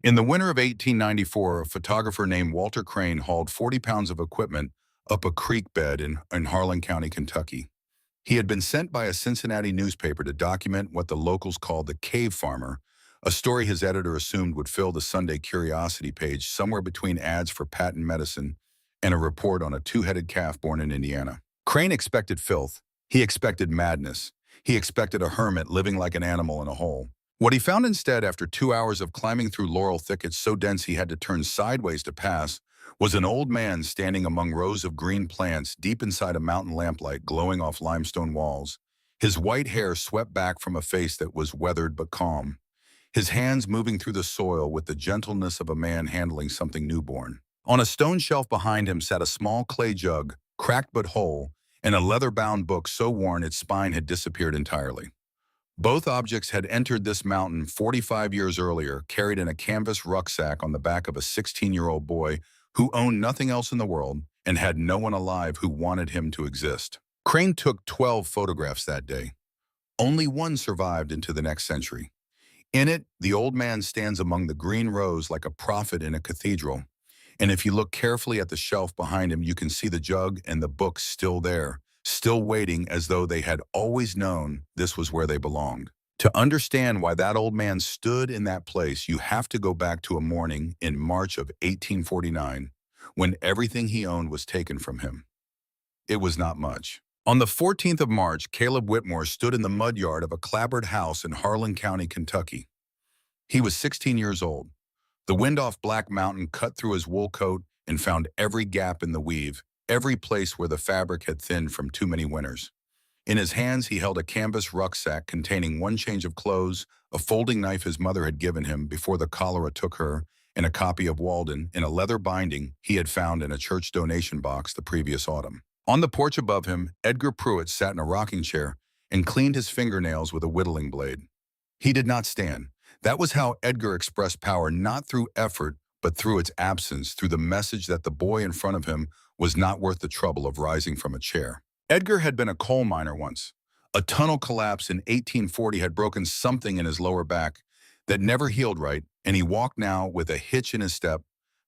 In the winter of 1894, a photographer named Walter Crane hauled 40 pounds of equipment up a creek bed in Harlan County, Kentucky. He had been sent by a Cincinnati newspaper to document what the locals called the cave farmer, a story his editor assumed would fill the Sunday curiosity page somewhere between ads for patent medicine and a report on a two-headed calf born in Indiana. Crane expected filth. He expected madness. He expected a hermit living like an animal in a hole. What he found instead, after 2 hours of climbing through laurel thickets so dense he had to turn sideways to pass, was an old man standing among rows of green plants deep inside a mountain lamplight glowing off limestone walls. His white hair swept back from a face that was weathered but calm, his hands moving through the soil with the gentleness of a man handling something newborn. On a stone shelf behind him sat a small clay jug, cracked but whole, and a leather-bound book so worn its spine had disappeared entirely. Both objects had entered this mountain 45 years earlier, carried in a canvas rucksack on the back of a 16-year-old boy who owned nothing else in the world and had no one alive who wanted him to exist. Crane took 12 photographs that day. Only one survived into the next century. In it, the old man stands among the green rows like a prophet in a cathedral, and if you look carefully at the shelf behind him, you can see the jug and the book still there, still waiting as though they had always known this was where they belonged. To understand why that old man stood in that place, you have to go back to a morning in March of 1849, when everything he owned was taken from him. It was not much. On the 14th of March, Caleb Whitmore stood in the mud yard of a clapboard house in Harlan County, Kentucky. He was 16 years old. The wind-off black mountain cut through his wool coat and found every gap in the weave, every place where the fabric had thinned from too many winters. In his hands, he held a canvas rucksack containing one change of clothes, a folding knife his mother had given him before the cholera took her, and a copy of Walden in a leather binding he had found in a church donation box the previous autumn. On the porch above him, Edgar Pruitt sat in a rocking chair and cleaned his fingernails with a whittling blade. He did not stand. That was how Edgar expressed power, not through effort, but through its absence, through the message that the boy in front of him was not worth the trouble of rising from a chair. Edgar had been a coal miner once. A tunnel collapse in 1840 had broken something in his lower back that never healed right, and he walked now with a hitch in his step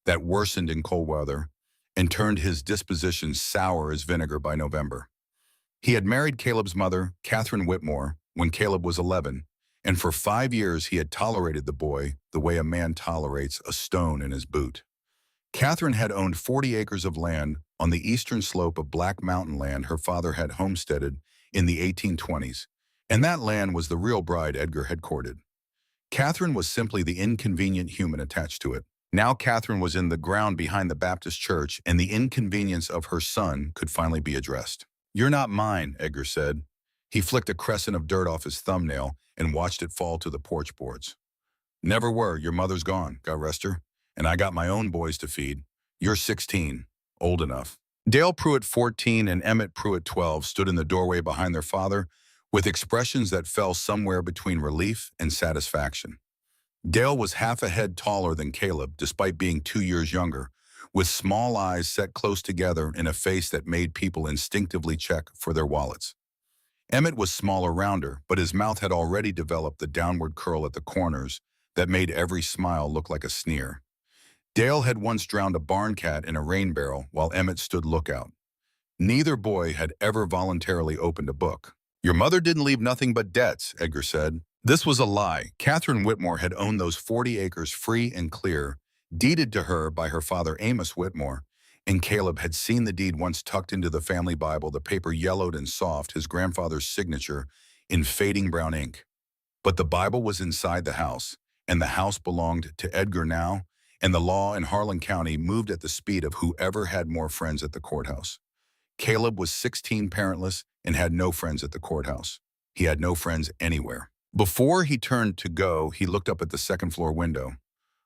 that worsened in cold weather and turned his disposition sour as vinegar by November. He had married Caleb's mother, Catherine Whitmore, when Caleb was 11, and for 5 years he had tolerated the boy the way a man tolerates a stone in his boot. Catherine had owned 40 acres of land on the eastern slope of Black Mountain land her father had homesteaded in the 1820s, and that land was the real bride Edgar had courted. Catherine was simply the inconvenient human attached to it. Now Catherine was in the ground behind the Baptist church, and the inconvenience of her son could finally be addressed. "You're not mine," Edgar said. He flicked a crescent of dirt off his thumbnail and watched it fall to the porch boards. "Never were. Your mother's gone, God rest her, and I got my own boys to feed. You're 16, old enough." Dale Pruitt, 14, and Emmett Pruitt, 12, stood in the doorway behind their father with expressions that fell somewhere between relief and satisfaction. Dale was half a head taller than Caleb, despite being 2 years younger, with small eyes set close together in a face that made people instinctively check for their wallets. Emmett was smaller, rounder, but his mouth had already developed the downward curl at the corners that made every smile look like a sneer. Dale had once drowned a barn cat in a rain barrel while Emmett stood lookout. Neither boy had ever voluntarily opened a book. "Your mother didn't leave nothing but debts," Edgar said. This was a lie. Catherine Whitmore had owned those 40 acres free and clear, deeded to her by her father Amos Whitmore, and Caleb had seen the deed once tucked into the family Bible, the paper yellowed and soft, his grandfather's signature in fading brown ink. But the Bible was inside the house, and the house belonged to Edgar now, and the law in Harlan County moved at the speed of whoever had more friends at the courthouse. Caleb was 16, parentless, and had no friends at the courthouse. He had no friends anywhere. Before he turned to go, he looked up at the second-floor window.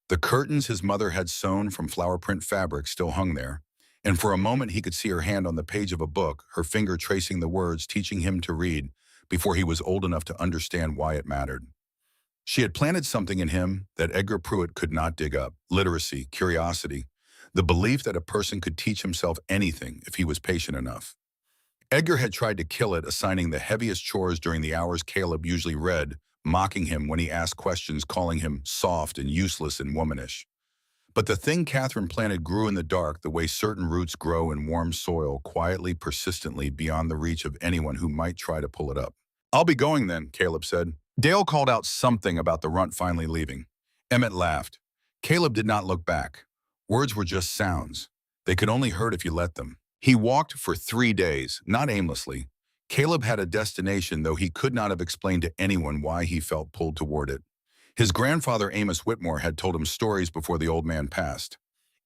The curtains his mother had sewn from flower print fabric still hung there, and for a moment he could see her hand on the page of a book, her finger tracing the words, teaching him to read, before he was old enough to understand why it mattered. She had planted something in him that Edgar Pruitt could not dig up: literacy, curiosity, the belief that a person could teach himself anything if he was patient enough. Edgar had tried to kill it, assigning the heaviest chores during the hours Caleb usually read mocking him when he asked questions, calling him soft and useless and womanish. But the thing Catherine planted grew in the dark the way certain roots grow in warm soil, quietly, persistently, beyond the reach of anyone who might try to pull it up. "I'll be going then," Caleb said. Dale called out something about the runt finally leaving. Emmett laughed. Caleb did not look back. Words were just sounds. They could only hurt if you let them. He walked for 3 days, not aimlessly. Caleb had a destination, though he could not have explained to anyone why he felt pulled toward it. His grandfather, Amos Whitmore, had told him stories before the old man passed.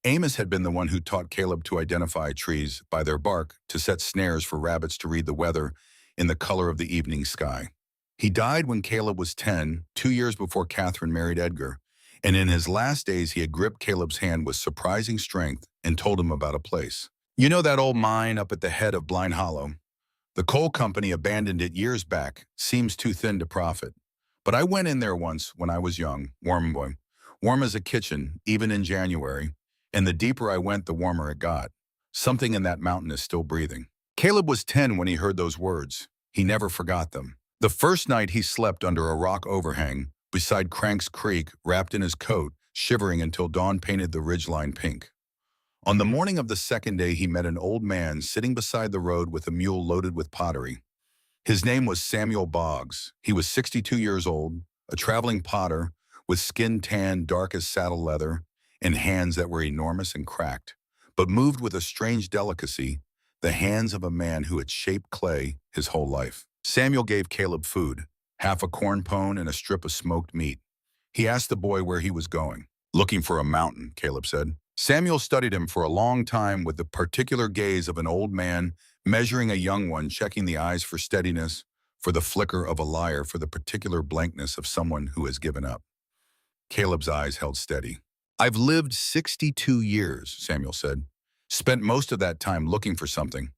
Amos had been the one who taught Caleb to identify trees by their bark, to set snares for rabbits, to read the weather in the color of the evening sky. He died when Caleb was 10, 2 years before Catherine married Edgar, and in his last days he had gripped Caleb's hand with surprising strength and told him about a place. "You know that old mine up at the head of Blind Hollow? The coal company abandoned it years back. Seems too thin to profit. But I went in there once when I was young, warm boy. Warm as a kitchen, even in January. And the deeper I went, the warmer it got. Something in that mountain is still breathing." Caleb was 10 when he heard those words. He never forgot them. The first night he slept under a rock overhang beside Crank's Creek, wrapped in his coat, shivering until dawn painted the ridgeline pink. On the morning of the second day, he met an old man sitting beside the road with a mule loaded with pottery. His name was Samuel Boggs. He was 62 years old, a traveling potter, with skin tanned dark as saddle leather and hands that were enormous and cracked, but moved with a strange delicacy, the hands of a man who had shaped clay his whole life. Samuel gave Caleb food, half a corn pone and a strip of smoked meat. He asked the boy where he was going. "Looking for a mountain," Caleb said. Samuel studied him for a long time with the particular gaze of an old man measuring a young one, checking the eyes for steadiness, for the flicker of a liar, for the particular blankness of someone who has given up. Caleb's eyes held steady. "I've lived 62 years, Samuel said. Spent most of that time looking for something.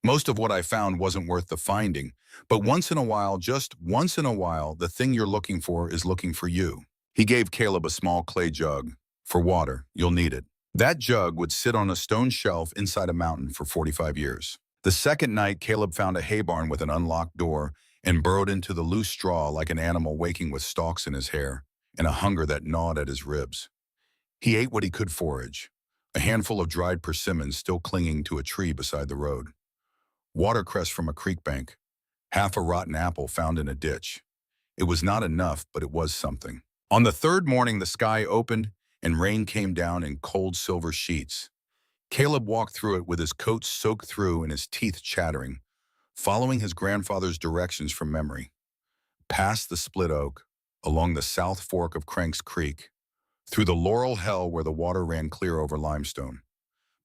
Most of what I found wasn't worth the finding, but once in a while, just once in a while, the thing you're looking for is looking for you." He gave Caleb a small clay jug. "For water, you'll need it." That jug would sit on a stone shelf inside a mountain for 45 years. The second night, Caleb found a hay barn with an unlocked door and burrowed into the loose straw like an animal waking with stalks in his hair and a hunger that gnawed at his ribs. He ate what he could forage, a handful of dried persimmons still clinging to a tree beside the road, watercress from a creek bank, half a rotten apple found in a ditch. It was not enough, but it was something. On the third morning, the sky opened and rain came down in cold silver sheets. Caleb walked through it with his coat soaked through and his teeth chattering, following his grandfather's directions from memory. Past the split oak, along the south fork of Crank's Creek, through the laurel hell where the water ran clear over limestone.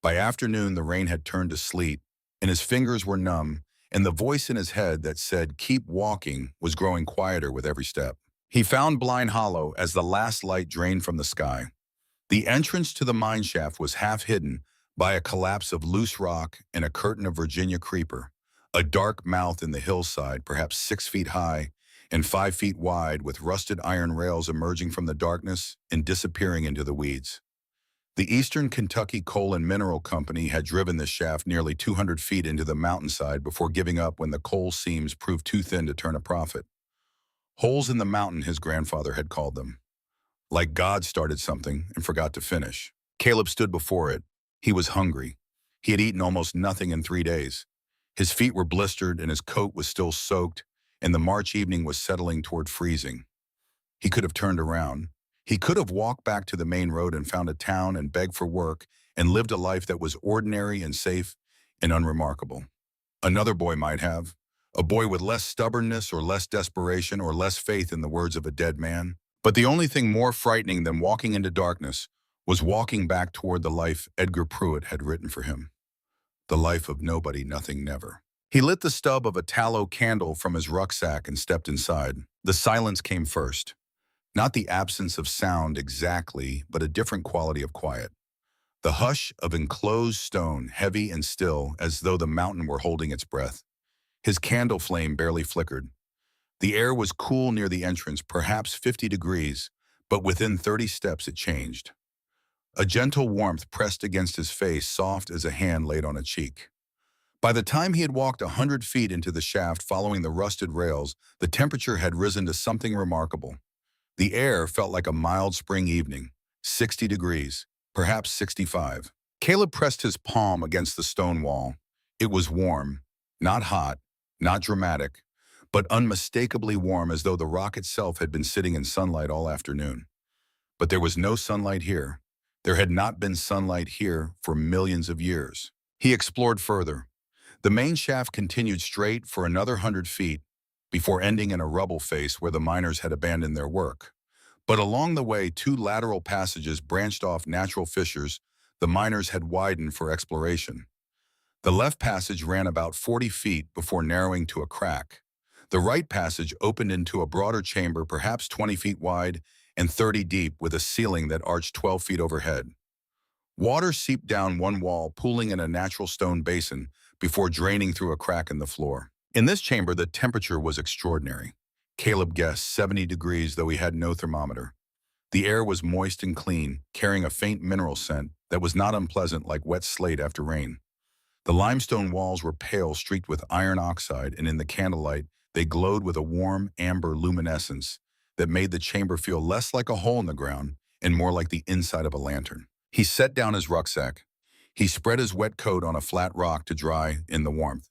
By afternoon, the rain had turned to sleet, and his fingers were numb, and the voice in his head that said, "Keep walking," was growing quieter with every step. He found Blind Hollow as the last light drained from the sky. The entrance to the mine shaft was half hidden by a collapse of loose rock and a curtain of Virginia creeper, a dark mouth in the hillside, perhaps 6 feet high and 5 feet wide, with rusted iron rails emerging from the darkness and disappearing into the weeds. The Eastern Kentucky Coal and Mineral Company had driven the shaft nearly 200 feet into the mountainside before giving up when the coal seams proved too thin to turn a profit. Holes in the mountain, his grandfather had called them. Like God started something and forgot to finish. Caleb stood before it. He was hungry. He had eaten almost nothing in 3 days. His feet were blistered and his coat was still soaked, and the March evening was settling toward freezing. He could have turned around. He could have walked back to the main road and found a town and begged for work and lived a life that was ordinary and safe and unremarkable. Another boy might have. A boy with less stubbornness or less desperation or less faith in the words of a dead man. But the only thing more frightening than walking into darkness was walking back toward the life Edgar Pruitt had written for him. The life of nobody, nothing, never. He lit the stub of a tallow candle from his rucksack and stepped inside. The silence came first. Not the absence of sound exactly, but a different quality of quiet. The hush of enclosed stone, heavy and still, as though the mountain were holding its breath. His candle flame barely flickered. The air was cool near the entrance, perhaps 50 degrees, but within 30 steps it changed. A gentle warmth pressed against his face, soft as a hand laid on a cheek. By the time he had walked 100 feet into the shaft following the rusted rails, the temperature had risen to something remarkable. The air felt like a mild spring evening, 60 degrees, perhaps 65. Caleb pressed his palm against the stone wall. It was warm, not hot, not dramatic, but unmistakably warm, as though the rock itself had been sitting in sunlight all afternoon. But there was no sunlight here. There had not been sunlight here for millions of years. He explored further. The main shaft continued straight for another 100 feet before ending in a rubble face where the miners had abandoned their work. But along the way, two lateral passages branched off natural fissures the miners had widened for exploration. The left passage ran about 40 feet before narrowing to a crack. The right passage opened into a broader chamber, perhaps 20 feet wide and 30 deep, with a ceiling that arched 12 feet overhead. Water seeped down one wall, pooling in a natural stone basin before draining through a crack in the floor. In this chamber, the temperature was extraordinary. Caleb guessed 70 degrees, though he had no thermometer. The air was moist and clean, carrying a faint mineral scent that was not unpleasant, like wet slate after rain. The limestone walls were pale, streaked with iron oxide, and in the candlelight, they glowed with a warm, amber luminescence that made the chamber feel less like a hole in the ground and more like the inside of a lantern. He set down his rucksack. He spread his wet coat on a flat rock to dry in the warmth.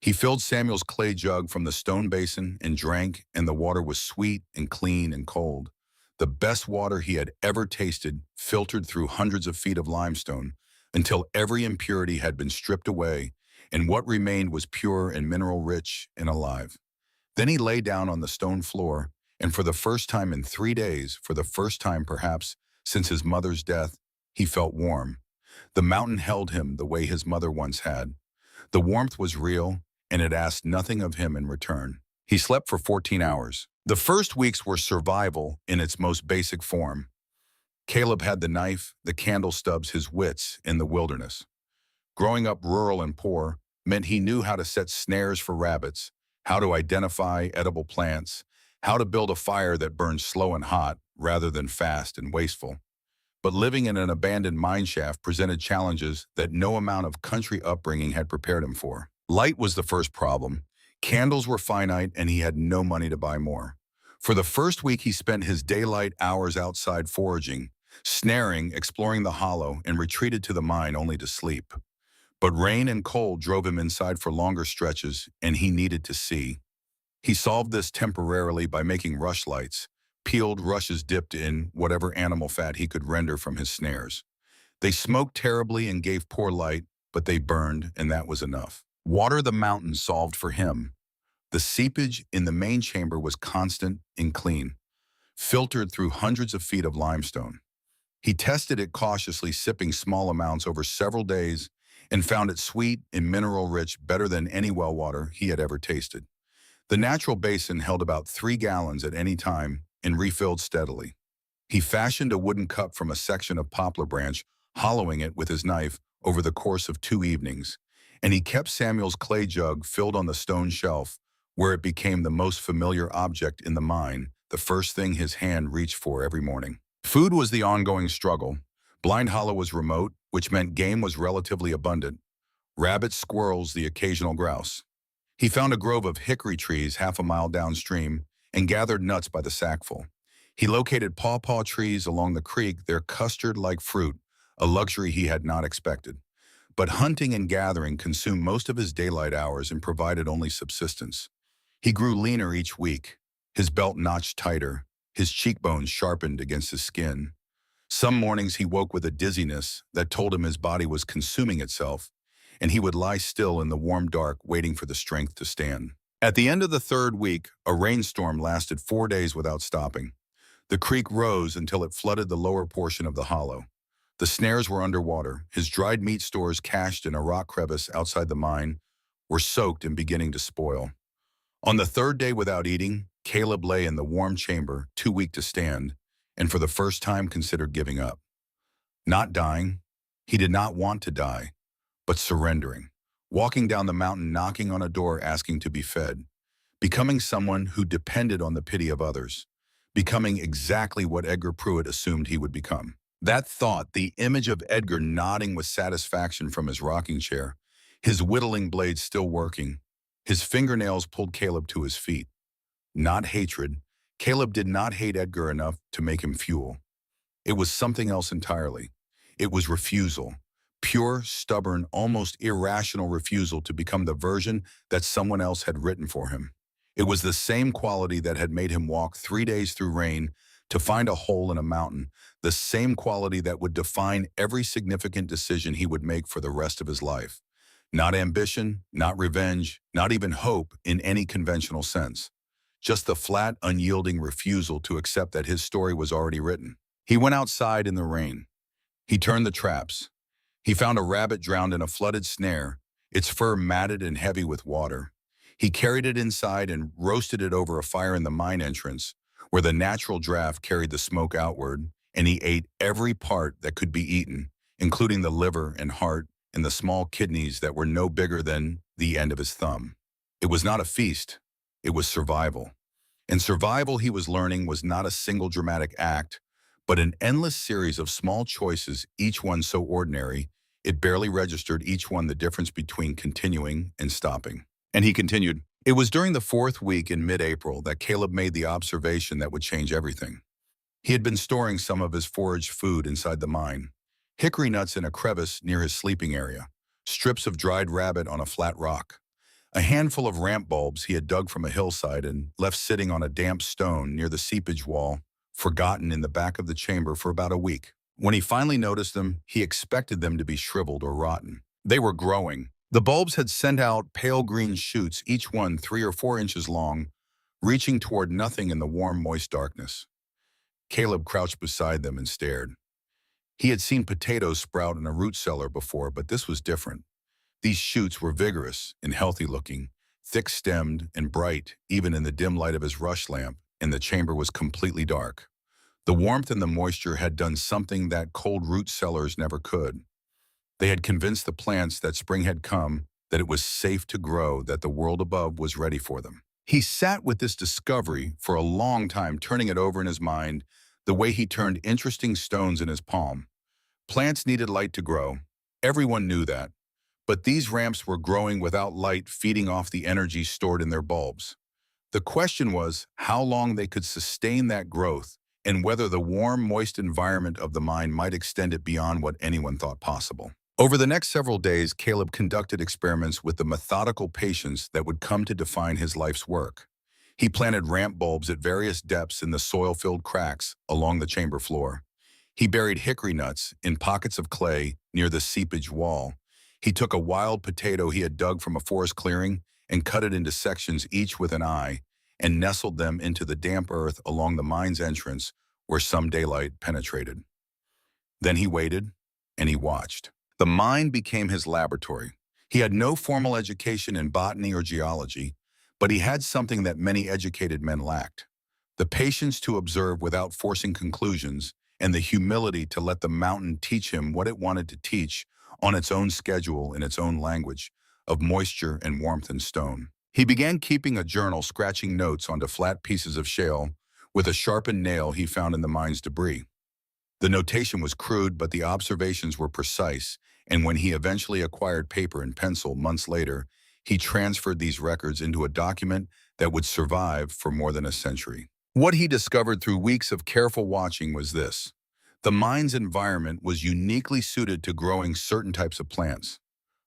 He filled Samuel's clay jug from the stone basin and drank, and the water was sweet and clean and cold. The best water he had ever tasted, filtered through hundreds of feet of limestone until every impurity had been stripped away, and what remained was pure and mineral-rich and alive. Then he lay down on the stone floor, and for the first time in 3 days, for the first time perhaps since his mother's death, he felt warm. The mountain held him the way his mother once had. The warmth was real, and it asked nothing of him in return. He slept for 14 hours. The first weeks were survival in its most basic form. Caleb had the knife, the candle stubs, his wits in the wilderness. Growing up rural and poor meant he knew how to set snares for rabbits, how to identify edible plants, how to build a fire that burned slow and hot rather than fast and wasteful. But living in an abandoned mine shaft presented challenges that no amount of country upbringing had prepared him for. Light was the first problem. Candles were finite, and he had no money to buy more. For the first week, he spent his daylight hours outside foraging, snaring, exploring the hollow, and retreated to the mine only to sleep. But rain and cold drove him inside for longer stretches, and he needed to see. He solved this temporarily by making rushlights, peeled rushes dipped in whatever animal fat he could render from his snares. They smoked terribly and gave poor light, but they burned, and that was enough. Water the mountain solved for him. The seepage in the main chamber was constant and clean, filtered through hundreds of feet of limestone. He tested it cautiously, sipping small amounts over several days, and found it sweet and mineral-rich, better than any well water he had ever tasted. The natural basin held about 3 gallons at any time and refilled steadily. He fashioned a wooden cup from a section of poplar branch, hollowing it with his knife over the course of 2 evenings, and he kept Samuel's clay jug filled on the stone shelf, where it became the most familiar object in the mine, the first thing his hand reached for every morning. Food was the ongoing struggle. Blind Hollow was remote, which meant game was relatively abundant. Rabbits, squirrels, the occasional grouse. He found a grove of hickory trees half a mile downstream and gathered nuts by the sackful. He located pawpaw trees along the creek, their custard-like fruit, a luxury he had not expected. But hunting and gathering consumed most of his daylight hours and provided only subsistence. He grew leaner each week, his belt notched tighter, his cheekbones sharpened against his skin. Some mornings he woke with a dizziness that told him his body was consuming itself, and he would lie still in the warm dark, waiting for the strength to stand. At the end of the 3rd week, a rainstorm lasted 4 days without stopping. The creek rose until it flooded the lower portion of the hollow. The snares were underwater. His dried meat stores, cached in a rock crevice outside the mine, were soaked and beginning to spoil. On the 3rd day without eating, Caleb lay in the warm chamber, too weak to stand, and for the first time considered giving up. Not dying. He did not want to die, but surrendering. Walking down the mountain, knocking on a door, asking to be fed. Becoming someone who depended on the pity of others. Becoming exactly what Edgar Pruitt assumed he would become. That thought, the image of Edgar nodding with satisfaction from his rocking chair, his whittling blade still working. His fingernails pulled Caleb to his feet. Not hatred. Caleb did not hate Edgar enough to make him fuel. It was something else entirely. It was refusal. Pure, stubborn, almost irrational refusal to become the version that someone else had written for him. It was the same quality that had made him walk 3 days through rain to find a hole in a mountain, the same quality that would define every significant decision he would make for the rest of his life. Not ambition, not revenge, not even hope in any conventional sense. Just the flat, unyielding refusal to accept that his story was already written. He went outside in the rain. He turned the traps. He found a rabbit drowned in a flooded snare, its fur matted and heavy with water. He carried it inside and roasted it over a fire in the mine entrance, where the natural draft carried the smoke outward, and he ate every part that could be eaten, including the liver and heart and the small kidneys that were no bigger than the end of his thumb. It was not a feast. It was survival. And survival, he was learning, was not a single dramatic act, but an endless series of small choices, each one so ordinary, it barely registered each one the difference between continuing and stopping. And he continued. It was during the 4th week in mid-April that Caleb made the observation that would change everything. He had been storing some of his foraged food inside the mine. Hickory nuts in a crevice near his sleeping area, strips of dried rabbit on a flat rock, a handful of ramp bulbs he had dug from a hillside and left sitting on a damp stone near the seepage wall, forgotten in the back of the chamber for about a week. When he finally noticed them, he expected them to be shriveled or rotten. They were growing. The bulbs had sent out pale green shoots, each one 3 or 4 inches long, reaching toward nothing in the warm, moist darkness. Caleb crouched beside them and stared. He had seen potatoes sprout in a root cellar before, but this was different. These shoots were vigorous and healthy-looking, thick-stemmed and bright, even in the dim light of his rush lamp, and the chamber was completely dark. The warmth and the moisture had done something that cold root cellars never could. They had convinced the plants that spring had come, that it was safe to grow, that the world above was ready for them. He sat with this discovery for a long time, turning it over in his mind, the way he turned interesting stones in his palm. Plants needed light to grow. Everyone knew that. But these ramps were growing without light feeding off the energy stored in their bulbs. The question was how long they could sustain that growth and whether the warm, moist environment of the mine might extend it beyond what anyone thought possible. Over the next several days, Caleb conducted experiments with the methodical patience that would come to define his life's work. He planted ramp bulbs at various depths in the soil-filled cracks along the chamber floor. He buried hickory nuts in pockets of clay near the seepage wall. He took a wild potato he had dug from a forest clearing and cut it into sections each with an eye and nestled them into the damp earth along the mine's entrance where some daylight penetrated. Then he waited and he watched. The mine became his laboratory. He had no formal education in botany or geology, but he had something that many educated men lacked: the patience to observe without forcing conclusions and the humility to let the mountain teach him what it wanted to teach on its own schedule in its own language of moisture and warmth and stone. He began keeping a journal, scratching notes onto flat pieces of shale with a sharpened nail he found in the mine's debris. The notation was crude, but the observations were precise, and when he eventually acquired paper and pencil months later, he transferred these records into a document that would survive for more than a century. What he discovered through weeks of careful watching was this: the mine's environment was uniquely suited to growing certain types of plants.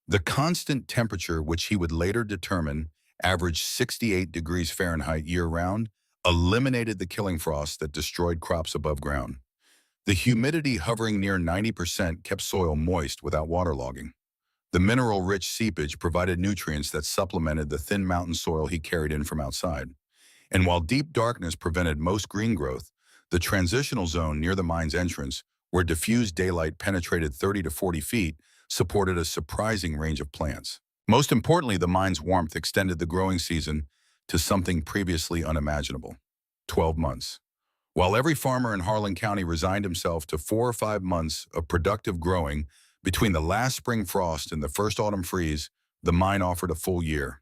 The constant temperature, which he would later determine averaged 68 degrees Fahrenheit year-round, eliminated the killing frost that destroyed crops above ground. The humidity hovering near 90% kept soil moist without waterlogging. The mineral-rich seepage provided nutrients that supplemented the thin mountain soil he carried in from outside. And while deep darkness prevented most green growth, the transitional zone near the mine's entrance, where diffused daylight penetrated 30 to 40 feet, supported a surprising range of plants. Most importantly, the mine's warmth extended the growing season to something previously unimaginable: 12 months. While every farmer in Harlan County resigned himself to 4 or 5 months of productive growing between the last spring frost and the first autumn freeze, the mine offered a full year.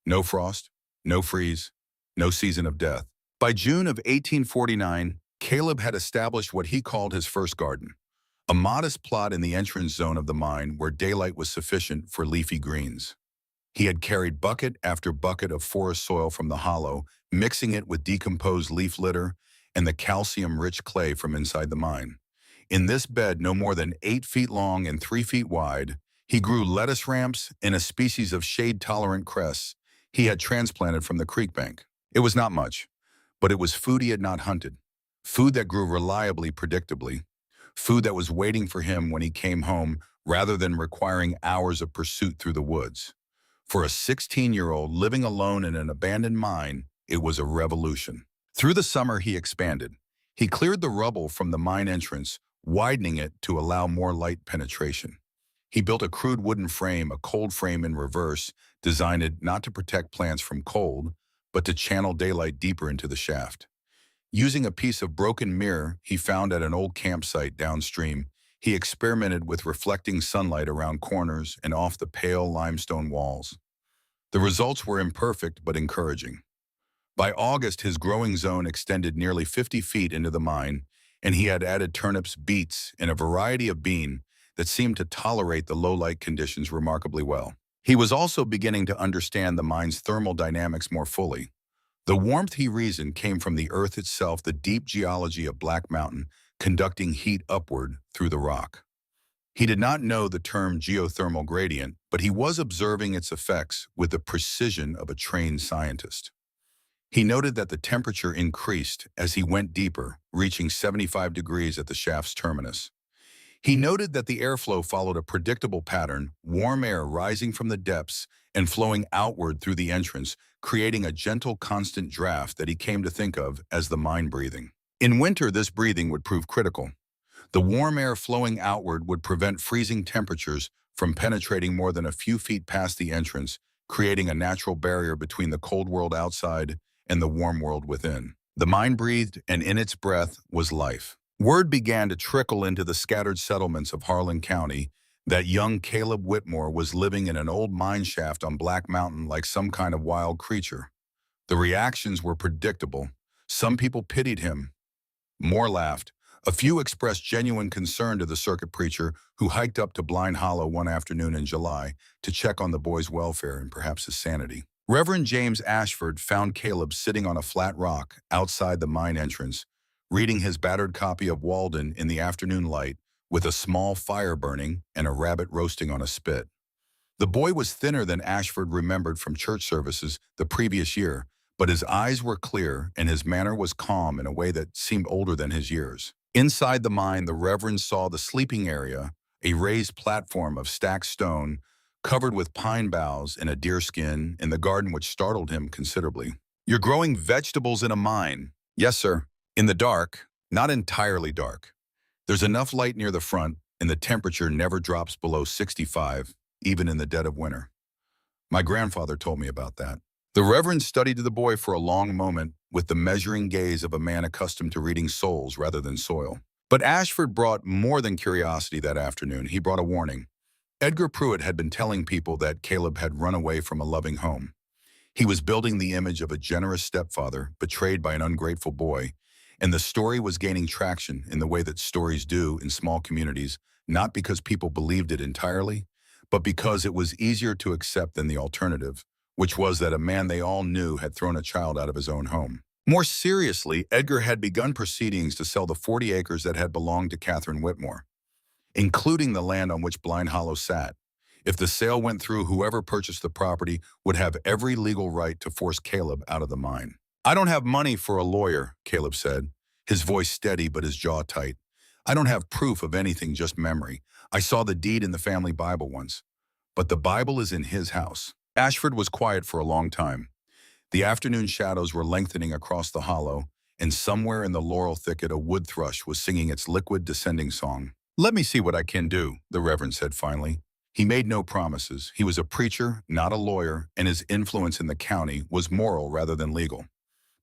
No frost, no freeze, no season of death. By June of 1849, Caleb had established what he called his first garden, a modest plot in the entrance zone of the mine where daylight was sufficient for leafy greens. He had carried bucket after bucket of forest soil from the hollow, mixing it with decomposed leaf litter and the calcium-rich clay from inside the mine. In this bed, no more than 8 feet long and 3 feet wide, he grew lettuce ramps and a species of shade-tolerant cress he had transplanted from the creek bank. It was not much, but it was food he had not hunted. Food that grew reliably, predictably. Food that was waiting for him when he came home rather than requiring hours of pursuit through the woods. For a 16-year-old living alone in an abandoned mine, it was a revolution. Through the summer, he expanded. He cleared the rubble from the mine entrance, widening it to allow more light penetration. He built a crude wooden frame, a cold frame in reverse, designed not to protect plants from cold, but to channel daylight deeper into the shaft. Using a piece of broken mirror he found at an old campsite downstream, he experimented with reflecting sunlight around corners and off the pale limestone walls. The results were imperfect but encouraging. By August, his growing zone extended nearly 50 feet into the mine, and he had added turnips, beets, and a variety of bean that seemed to tolerate the low-light conditions remarkably well. He was also beginning to understand the mine's thermal dynamics more fully. The warmth, he reasoned, came from the earth itself, the deep geology of Black Mountain conducting heat upward through the rock. He did not know the term geothermal gradient, but he was observing its effects with the precision of a trained scientist. He noted that the temperature increased as he went deeper, reaching 75 degrees at the shaft's terminus. He noted that the airflow followed a predictable pattern, warm air rising from the depths and flowing outward through the entrance, creating a gentle, constant draft that he came to think of as the mine breathing. In winter, this breathing would prove critical. The warm air flowing outward would prevent freezing temperatures from penetrating more than a few feet past the entrance, creating a natural barrier between the cold world outside and the warm world within. The mine breathed, and in its breath was life. Word began to trickle into the scattered settlements of Harlan County that young Caleb Whitmore was living in an old mine shaft on Black Mountain like some kind of wild creature. The reactions were predictable. Some people pitied him. More laughed. A few expressed genuine concern to the circuit preacher who hiked up to Blind Hollow one afternoon in July to check on the boy's welfare and perhaps his sanity. Reverend James Ashford found Caleb sitting on a flat rock outside the mine entrance, reading his battered copy of Walden in the afternoon light with a small fire burning and a rabbit roasting on a spit. The boy was thinner than Ashford remembered from church services the previous year, but his eyes were clear and his manner was calm in a way that seemed older than his years. Inside the mine, the Reverend saw the sleeping area, a raised platform of stacked stone, covered with pine boughs and a deerskin in the garden, which startled him considerably. "You're growing vegetables in a mine." "Yes, sir. In the dark, not entirely dark. There's enough light near the front, and the temperature never drops below 65, even in the dead of winter. My grandfather told me about that." The Reverend studied the boy for a long moment with the measuring gaze of a man accustomed to reading souls rather than soil. But Ashford brought more than curiosity that afternoon. He brought a warning. Edgar Pruitt had been telling people that Caleb had run away from a loving home. He was building the image of a generous stepfather betrayed by an ungrateful boy, and the story was gaining traction in the way that stories do in small communities, not because people believed it entirely, but because it was easier to accept than the alternative, which was that a man they all knew had thrown a child out of his own home. More seriously, Edgar had begun proceedings to sell the 40 acres that had belonged to Catherine Whitmore, including the land on which Blind Hollow sat. If the sale went through, whoever purchased the property would have every legal right to force Caleb out of the mine. "I don't have money for a lawyer," Caleb said, his voice steady but his jaw tight. "I don't have proof of anything, just memory. I saw the deed in the family Bible once. But the Bible is in his house." Ashford was quiet for a long time. The afternoon shadows were lengthening across the hollow, and somewhere in the laurel thicket a wood thrush was singing its liquid descending song. "Let me see what I can do," the Reverend said finally. He made no promises. He was a preacher, not a lawyer, and his influence in the county was moral rather than legal.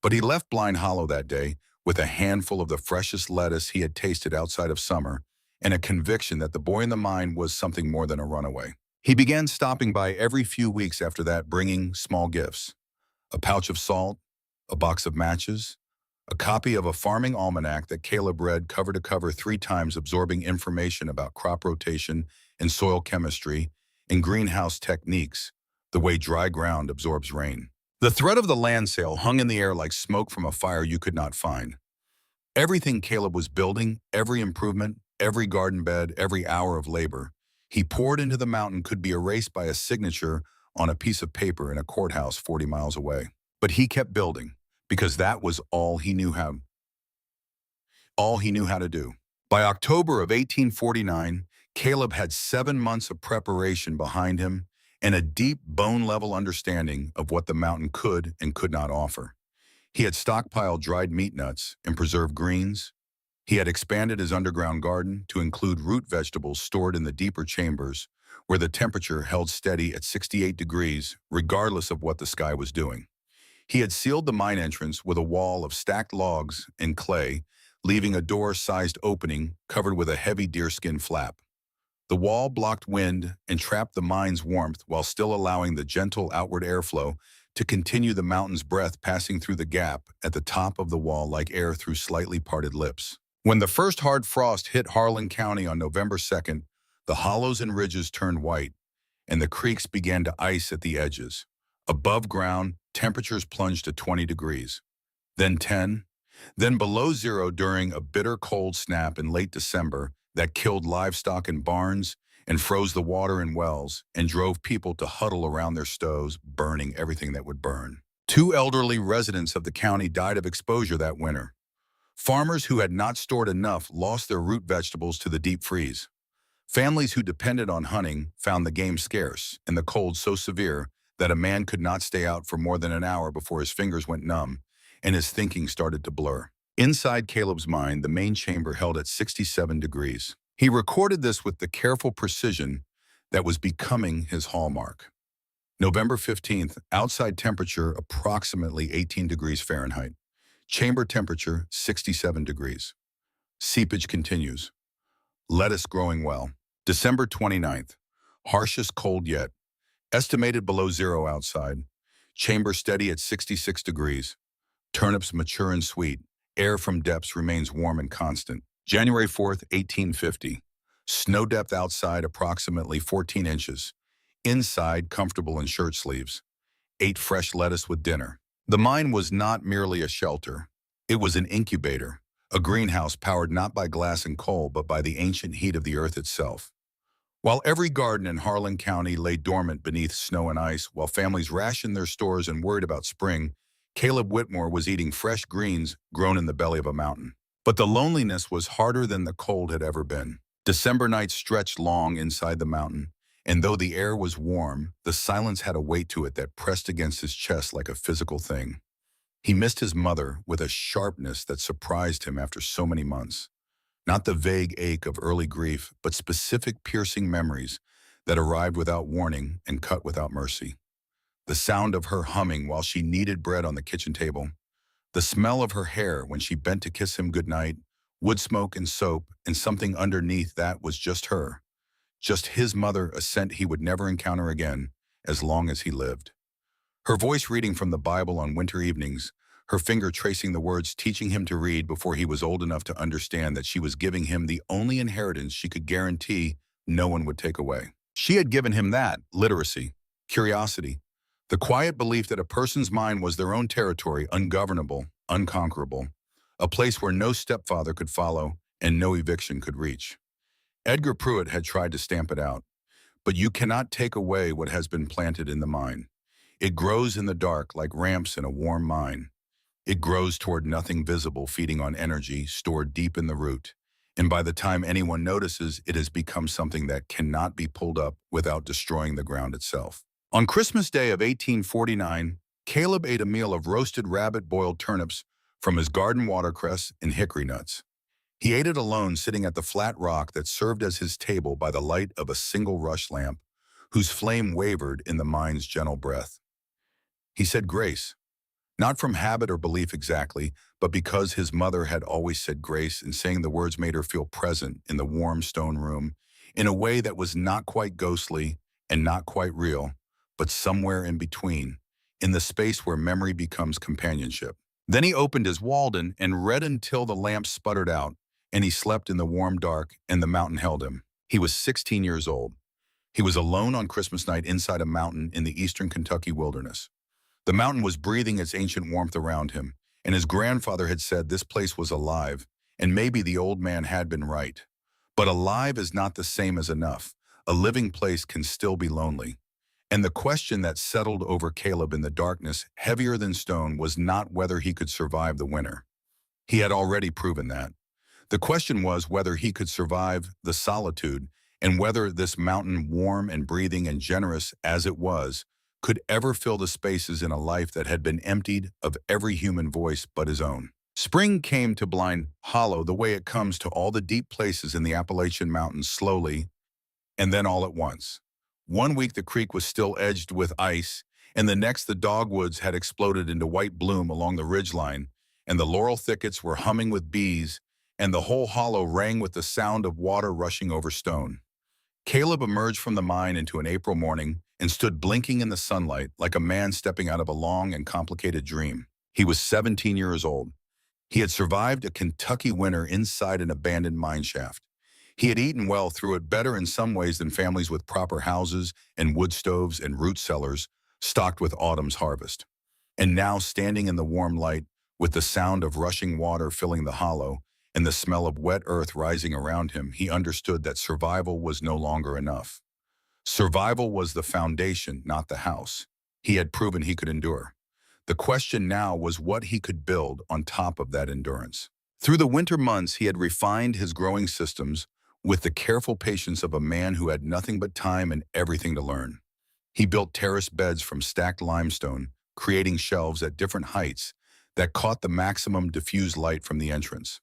But he left Blind Hollow that day with a handful of the freshest lettuce he had tasted outside of summer and a conviction that the boy in the mine was something more than a runaway. He began stopping by every few weeks after that, bringing small gifts: a pouch of salt, a box of matches, a copy of a farming almanac that Caleb read cover to cover 3 times, absorbing information about crop rotation and soil chemistry and greenhouse techniques, the way dry ground absorbs rain. The threat of the land sale hung in the air like smoke from a fire you could not find. Everything Caleb was building, every improvement, every garden bed, every hour of labor he poured into the mountain could be erased by a signature on a piece of paper in a courthouse 40 miles away. But he kept building, because that was all he knew how to do. By October of 1849, Caleb had 7 months of preparation behind him and a deep bone-level understanding of what the mountain could and could not offer. He had stockpiled dried meat nuts and preserved greens. He had expanded his underground garden to include root vegetables stored in the deeper chambers, where the temperature held steady at 68 degrees, regardless of what the sky was doing. He had sealed the mine entrance with a wall of stacked logs and clay, leaving a door-sized opening covered with a heavy deerskin flap. The wall blocked wind and trapped the mine's warmth while still allowing the gentle outward airflow to continue, the mountain's breath passing through the gap at the top of the wall like air through slightly parted lips. When the first hard frost hit Harlan County on November 2nd, the hollows and ridges turned white, and the creeks began to ice at the edges. Above ground, temperatures plunged to 20 degrees, then 10, then below zero during a bitter cold snap in late December that killed livestock in barns and froze the water in wells and drove people to huddle around their stoves, burning everything that would burn. 2 elderly residents of the county died of exposure that winter. Farmers who had not stored enough lost their root vegetables to the deep freeze. Families who depended on hunting found the game scarce and the cold so severe that a man could not stay out for more than an hour before his fingers went numb and his thinking started to blur. Inside Caleb's mind, the main chamber held at 67 degrees. He recorded this with the careful precision that was becoming his hallmark. November 15th, outside temperature approximately 18 degrees Fahrenheit. Chamber temperature 67 degrees. Seepage continues. Lettuce growing well. December 29th, harshest cold yet. Estimated below zero outside. Chamber steady at 66 degrees. Turnips mature and sweet. Air from depths remains warm and constant. January 4th, 1850. Snow depth outside approximately 14 inches. Inside, comfortable in shirt sleeves. Ate fresh lettuce with dinner. The mine was not merely a shelter. It was an incubator, a greenhouse powered not by glass and coal, but by the ancient heat of the earth itself. While every garden in Harlan County lay dormant beneath snow and ice, while families rationed their stores and worried about spring, Caleb Whitmore was eating fresh greens grown in the belly of a mountain. But the loneliness was harder than the cold had ever been. December nights stretched long inside the mountain, and though the air was warm, the silence had a weight to it that pressed against his chest like a physical thing. He missed his mother with a sharpness that surprised him after so many months. Not the vague ache of early grief, but specific piercing memories that arrived without warning and cut without mercy. The sound of her humming while she kneaded bread on the kitchen table, the smell of her hair when she bent to kiss him goodnight, wood smoke and soap, and something underneath that was just her. Just his mother, a scent he would never encounter again as long as he lived. Her voice reading from the Bible on winter evenings, her finger tracing the words, teaching him to read before he was old enough to understand that she was giving him the only inheritance she could guarantee no one would take away. She had given him that, literacy, curiosity, the quiet belief that a person's mind was their own territory, ungovernable, unconquerable, a place where no stepfather could follow and no eviction could reach. Edgar Pruitt had tried to stamp it out, but you cannot take away what has been planted in the mind. It grows in the dark like ramps in a warm mine. It grows toward nothing visible, feeding on energy stored deep in the root. And by the time anyone notices, it has become something that cannot be pulled up without destroying the ground itself. On Christmas Day of 1849, Caleb ate a meal of roasted rabbit-boiled turnips from his garden watercress and hickory nuts. He ate it alone, sitting at the flat rock that served as his table by the light of a single rush lamp, whose flame wavered in the mine's gentle breath. He said grace, not from habit or belief exactly, but because his mother had always said grace, and saying the words made her feel present in the warm stone room in a way that was not quite ghostly and not quite real, but somewhere in between, in the space where memory becomes companionship. Then he opened his Walden and read until the lamp sputtered out, and he slept in the warm dark, and the mountain held him. He was 16 years old. He was alone on Christmas night inside a mountain in the eastern Kentucky wilderness. The mountain was breathing its ancient warmth around him, and his grandfather had said this place was alive, and maybe the old man had been right. But alive is not the same as enough. A living place can still be lonely. And the question that settled over Caleb in the darkness, heavier than stone, was not whether he could survive the winter. He had already proven that. The question was whether he could survive the solitude, and whether this mountain, warm and breathing and generous as it was, could ever fill the spaces in a life that had been emptied of every human voice but his own. Spring came to Blind Hollow the way it comes to all the deep places in the Appalachian Mountains, slowly, and then all at once. One week the creek was still edged with ice, and the next the dogwoods had exploded into white bloom along the ridgeline, and the laurel thickets were humming with bees, and the whole hollow rang with the sound of water rushing over stone. Caleb emerged from the mine into an April morning and stood blinking in the sunlight like a man stepping out of a long and complicated dream. He was 17 years old. He had survived a Kentucky winter inside an abandoned mine shaft. He had eaten well through it, better in some ways than families with proper houses and wood stoves and root cellars stocked with autumn's harvest. And now, standing in the warm light, with the sound of rushing water filling the hollow and the smell of wet earth rising around him, he understood that survival was no longer enough. Survival was the foundation, not the house. He had proven he could endure. The question now was what he could build on top of that endurance. Through the winter months, he had refined his growing systems with the careful patience of a man who had nothing but time and everything to learn. He built terrace beds from stacked limestone, creating shelves at different heights that caught the maximum diffused light from the entrance.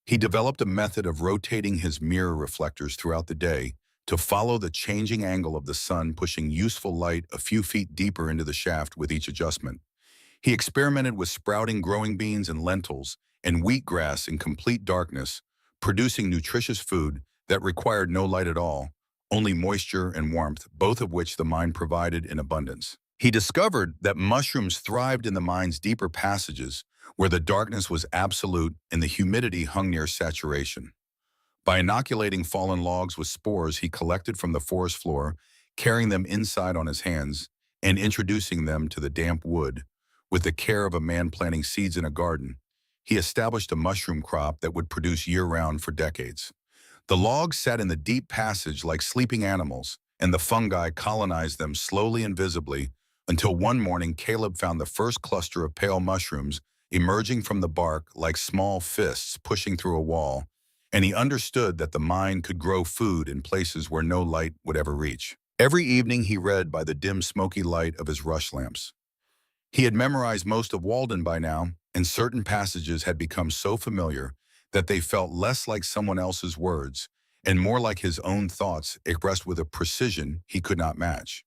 He developed a method of rotating his mirror reflectors throughout the day to follow the changing angle of the sun, pushing useful light a few feet deeper into the shaft with each adjustment. He experimented with sprouting growing beans and lentils and wheatgrass in complete darkness, producing nutritious food that required no light at all, only moisture and warmth, both of which the mine provided in abundance. He discovered that mushrooms thrived in the mine's deeper passages, where the darkness was absolute and the humidity hung near saturation. By inoculating fallen logs with spores he collected from the forest floor, carrying them inside on his hands, and introducing them to the damp wood, with the care of a man planting seeds in a garden, he established a mushroom crop that would produce year-round for decades. The logs sat in the deep passage like sleeping animals, and the fungi colonized them slowly and visibly, until one morning Caleb found the first cluster of pale mushrooms emerging from the bark like small fists pushing through a wall, and he understood that the mine could grow food in places where no light would ever reach. Every evening he read by the dim smoky light of his rush lamps. He had memorized most of Walden by now, and certain passages had become so familiar that they felt less like someone else's words and more like his own thoughts expressed with a precision he could not match.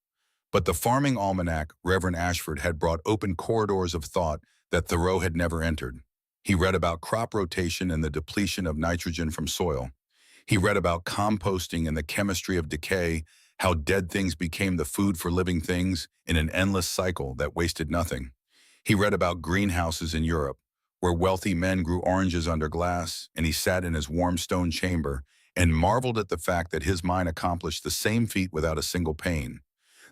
But the farming almanac Reverend Ashford had brought open corridors of thought that Thoreau had never entered. He read about crop rotation and the depletion of nitrogen from soil. He read about composting and the chemistry of decay, how dead things became the food for living things in an endless cycle that wasted nothing. He read about greenhouses in Europe, where wealthy men grew oranges under glass, and he sat in his warm stone chamber and marveled at the fact that his mine accomplished the same feat without a single pane.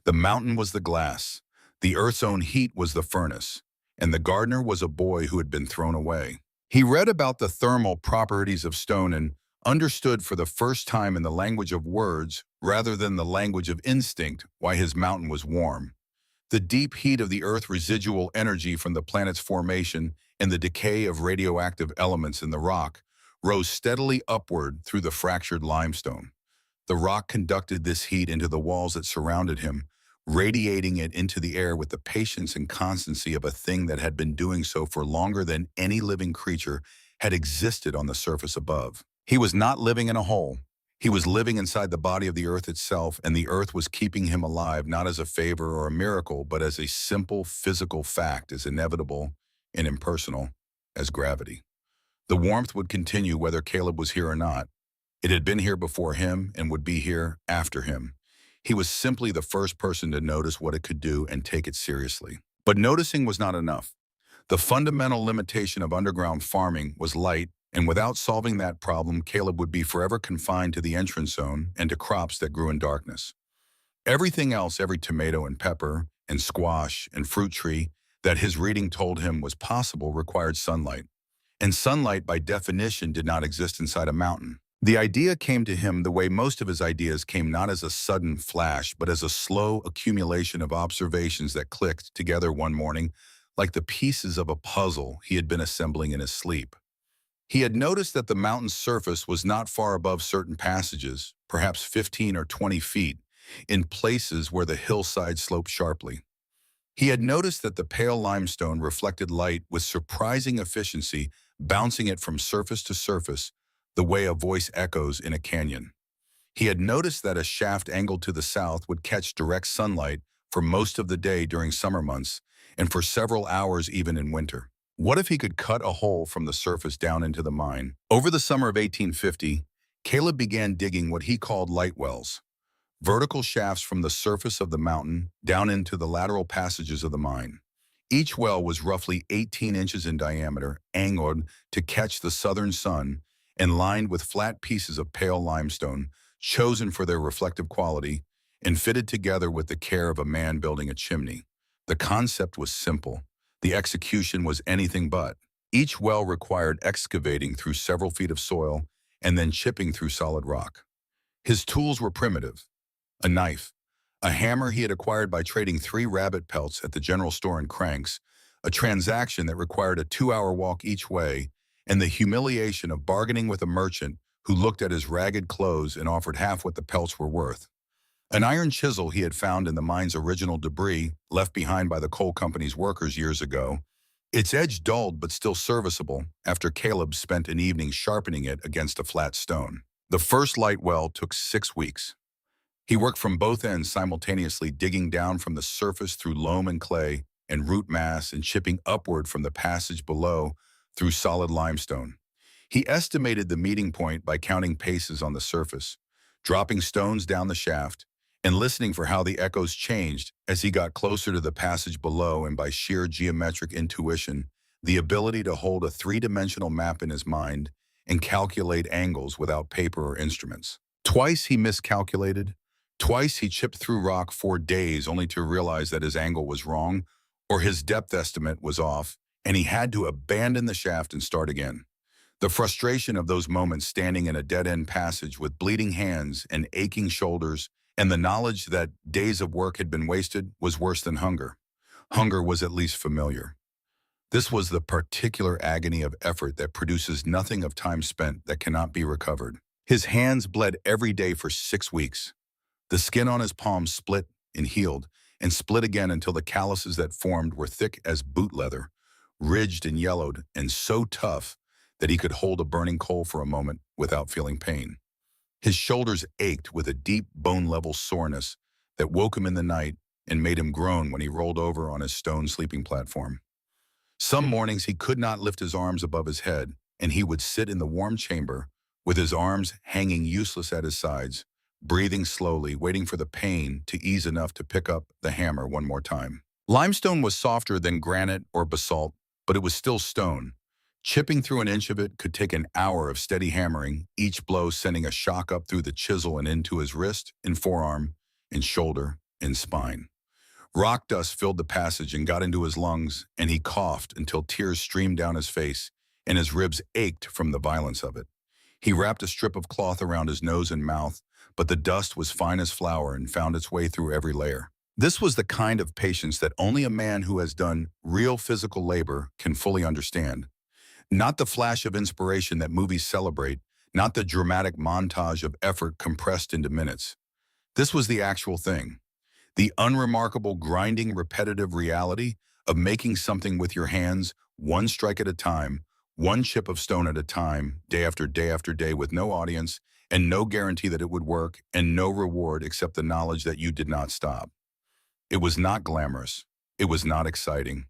The mountain was the glass, the earth's own heat was the furnace, and the gardener was a boy who had been thrown away. He read about the thermal properties of stone and understood for the first time in the language of words, rather than the language of instinct, why his mountain was warm. The deep heat of the Earth's residual energy from the planet's formation and the decay of radioactive elements in the rock rose steadily upward through the fractured limestone. The rock conducted this heat into the walls that surrounded him, radiating it into the air with the patience and constancy of a thing that had been doing so for longer than any living creature had existed on the surface above. He was not living in a hole. He was living inside the body of the earth itself, and the earth was keeping him alive not as a favor or a miracle, but as a simple physical fact, as inevitable and impersonal as gravity. The warmth would continue whether Caleb was here or not. It had been here before him and would be here after him. He was simply the first person to notice what it could do and take it seriously. But noticing was not enough. The fundamental limitation of underground farming was light, and without solving that problem, Caleb would be forever confined to the entrance zone and to crops that grew in darkness. Everything else, every tomato and pepper and squash and fruit tree that his reading told him was possible required sunlight. And sunlight, by definition, did not exist inside a mountain. The idea came to him the way most of his ideas came, not as a sudden flash, but as a slow accumulation of observations that clicked together one morning like the pieces of a puzzle he had been assembling in his sleep. He had noticed that the mountain's surface was not far above certain passages, perhaps 15 or 20 feet, in places where the hillside sloped sharply. He had noticed that the pale limestone reflected light with surprising efficiency, bouncing it from surface to surface, the way a voice echoes in a canyon. He had noticed that a shaft angled to the south would catch direct sunlight for most of the day during summer months, and for several hours even in winter. What if he could cut a hole from the surface down into the mine? Over the summer of 1850, Caleb began digging what he called light wells, vertical shafts from the surface of the mountain down into the lateral passages of the mine. Each well was roughly 18 inches in diameter, angled to catch the southern sun, and lined with flat pieces of pale limestone, chosen for their reflective quality, and fitted together with the care of a man building a chimney. The concept was simple. The execution was anything but. Each well required excavating through several feet of soil and then chipping through solid rock. His tools were primitive: a knife, a hammer he had acquired by trading 3 rabbit pelts at the general store in Cranks, a transaction that required a 2-hour walk each way, and the humiliation of bargaining with a merchant who looked at his ragged clothes and offered half what the pelts were worth. An iron chisel he had found in the mine's original debris, left behind by the coal company's workers years ago, its edge dulled but still serviceable after Caleb spent an evening sharpening it against a flat stone. The first light well took 6 weeks. He worked from both ends simultaneously, digging down from the surface through loam and clay and root mass and chipping upward from the passage below through solid limestone. He estimated the meeting point by counting paces on the surface, dropping stones down the shaft, and listening for how the echoes changed as he got closer to the passage below, and by sheer geometric intuition, the ability to hold a 3-dimensional map in his mind and calculate angles without paper or instruments. Twice he miscalculated. Twice he chipped through rock for days only to realize that his angle was wrong or his depth estimate was off, and he had to abandon the shaft and start again. The frustration of those moments standing in a dead-end passage with bleeding hands and aching shoulders, and the knowledge that days of work had been wasted, was worse than hunger. Hunger was at least familiar. This was the particular agony of effort that produces nothing of time spent that cannot be recovered. His hands bled every day for 6 weeks. The skin on his palms split and healed, and split again until the calluses that formed were thick as boot leather, ridged and yellowed, and so tough that he could hold a burning coal for a moment without feeling pain. His shoulders ached with a deep bone-level soreness that woke him in the night and made him groan when he rolled over on his stone sleeping platform. Some mornings he could not lift his arms above his head, and he would sit in the warm chamber with his arms hanging useless at his sides, breathing slowly, waiting for the pain to ease enough to pick up the hammer one more time. Limestone was softer than granite or basalt, but it was still stone. Chipping through an inch of it could take an hour of steady hammering, each blow sending a shock up through the chisel and into his wrist and forearm and shoulder and spine. Rock dust filled the passage and got into his lungs, and he coughed until tears streamed down his face and his ribs ached from the violence of it. He wrapped a strip of cloth around his nose and mouth, but the dust was fine as flour and found its way through every layer. This was the kind of patience that only a man who has done real physical labor can fully understand. Not the flash of inspiration that movies celebrate, not the dramatic montage of effort compressed into minutes. This was the actual thing. The unremarkable, grinding, repetitive reality of making something with your hands, one strike at a time, one chip of stone at a time, day after day after day, with no audience and no guarantee that it would work and no reward except the knowledge that you did not stop. It was not glamorous. It was not exciting.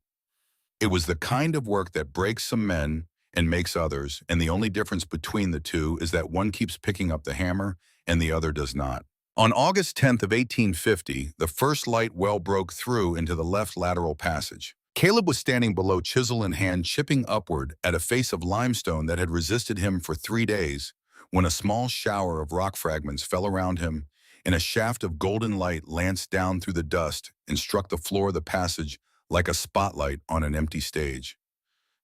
It was the kind of work that breaks some men and makes others, and the only difference between the two is that one keeps picking up the hammer and the other does not. On August 10th of 1850, the first light well broke through into the left lateral passage. Caleb was standing below, chisel in hand, chipping upward at a face of limestone that had resisted him for 3 days, when a small shower of rock fragments fell around him, and a shaft of golden light lanced down through the dust and struck the floor of the passage like a spotlight on an empty stage.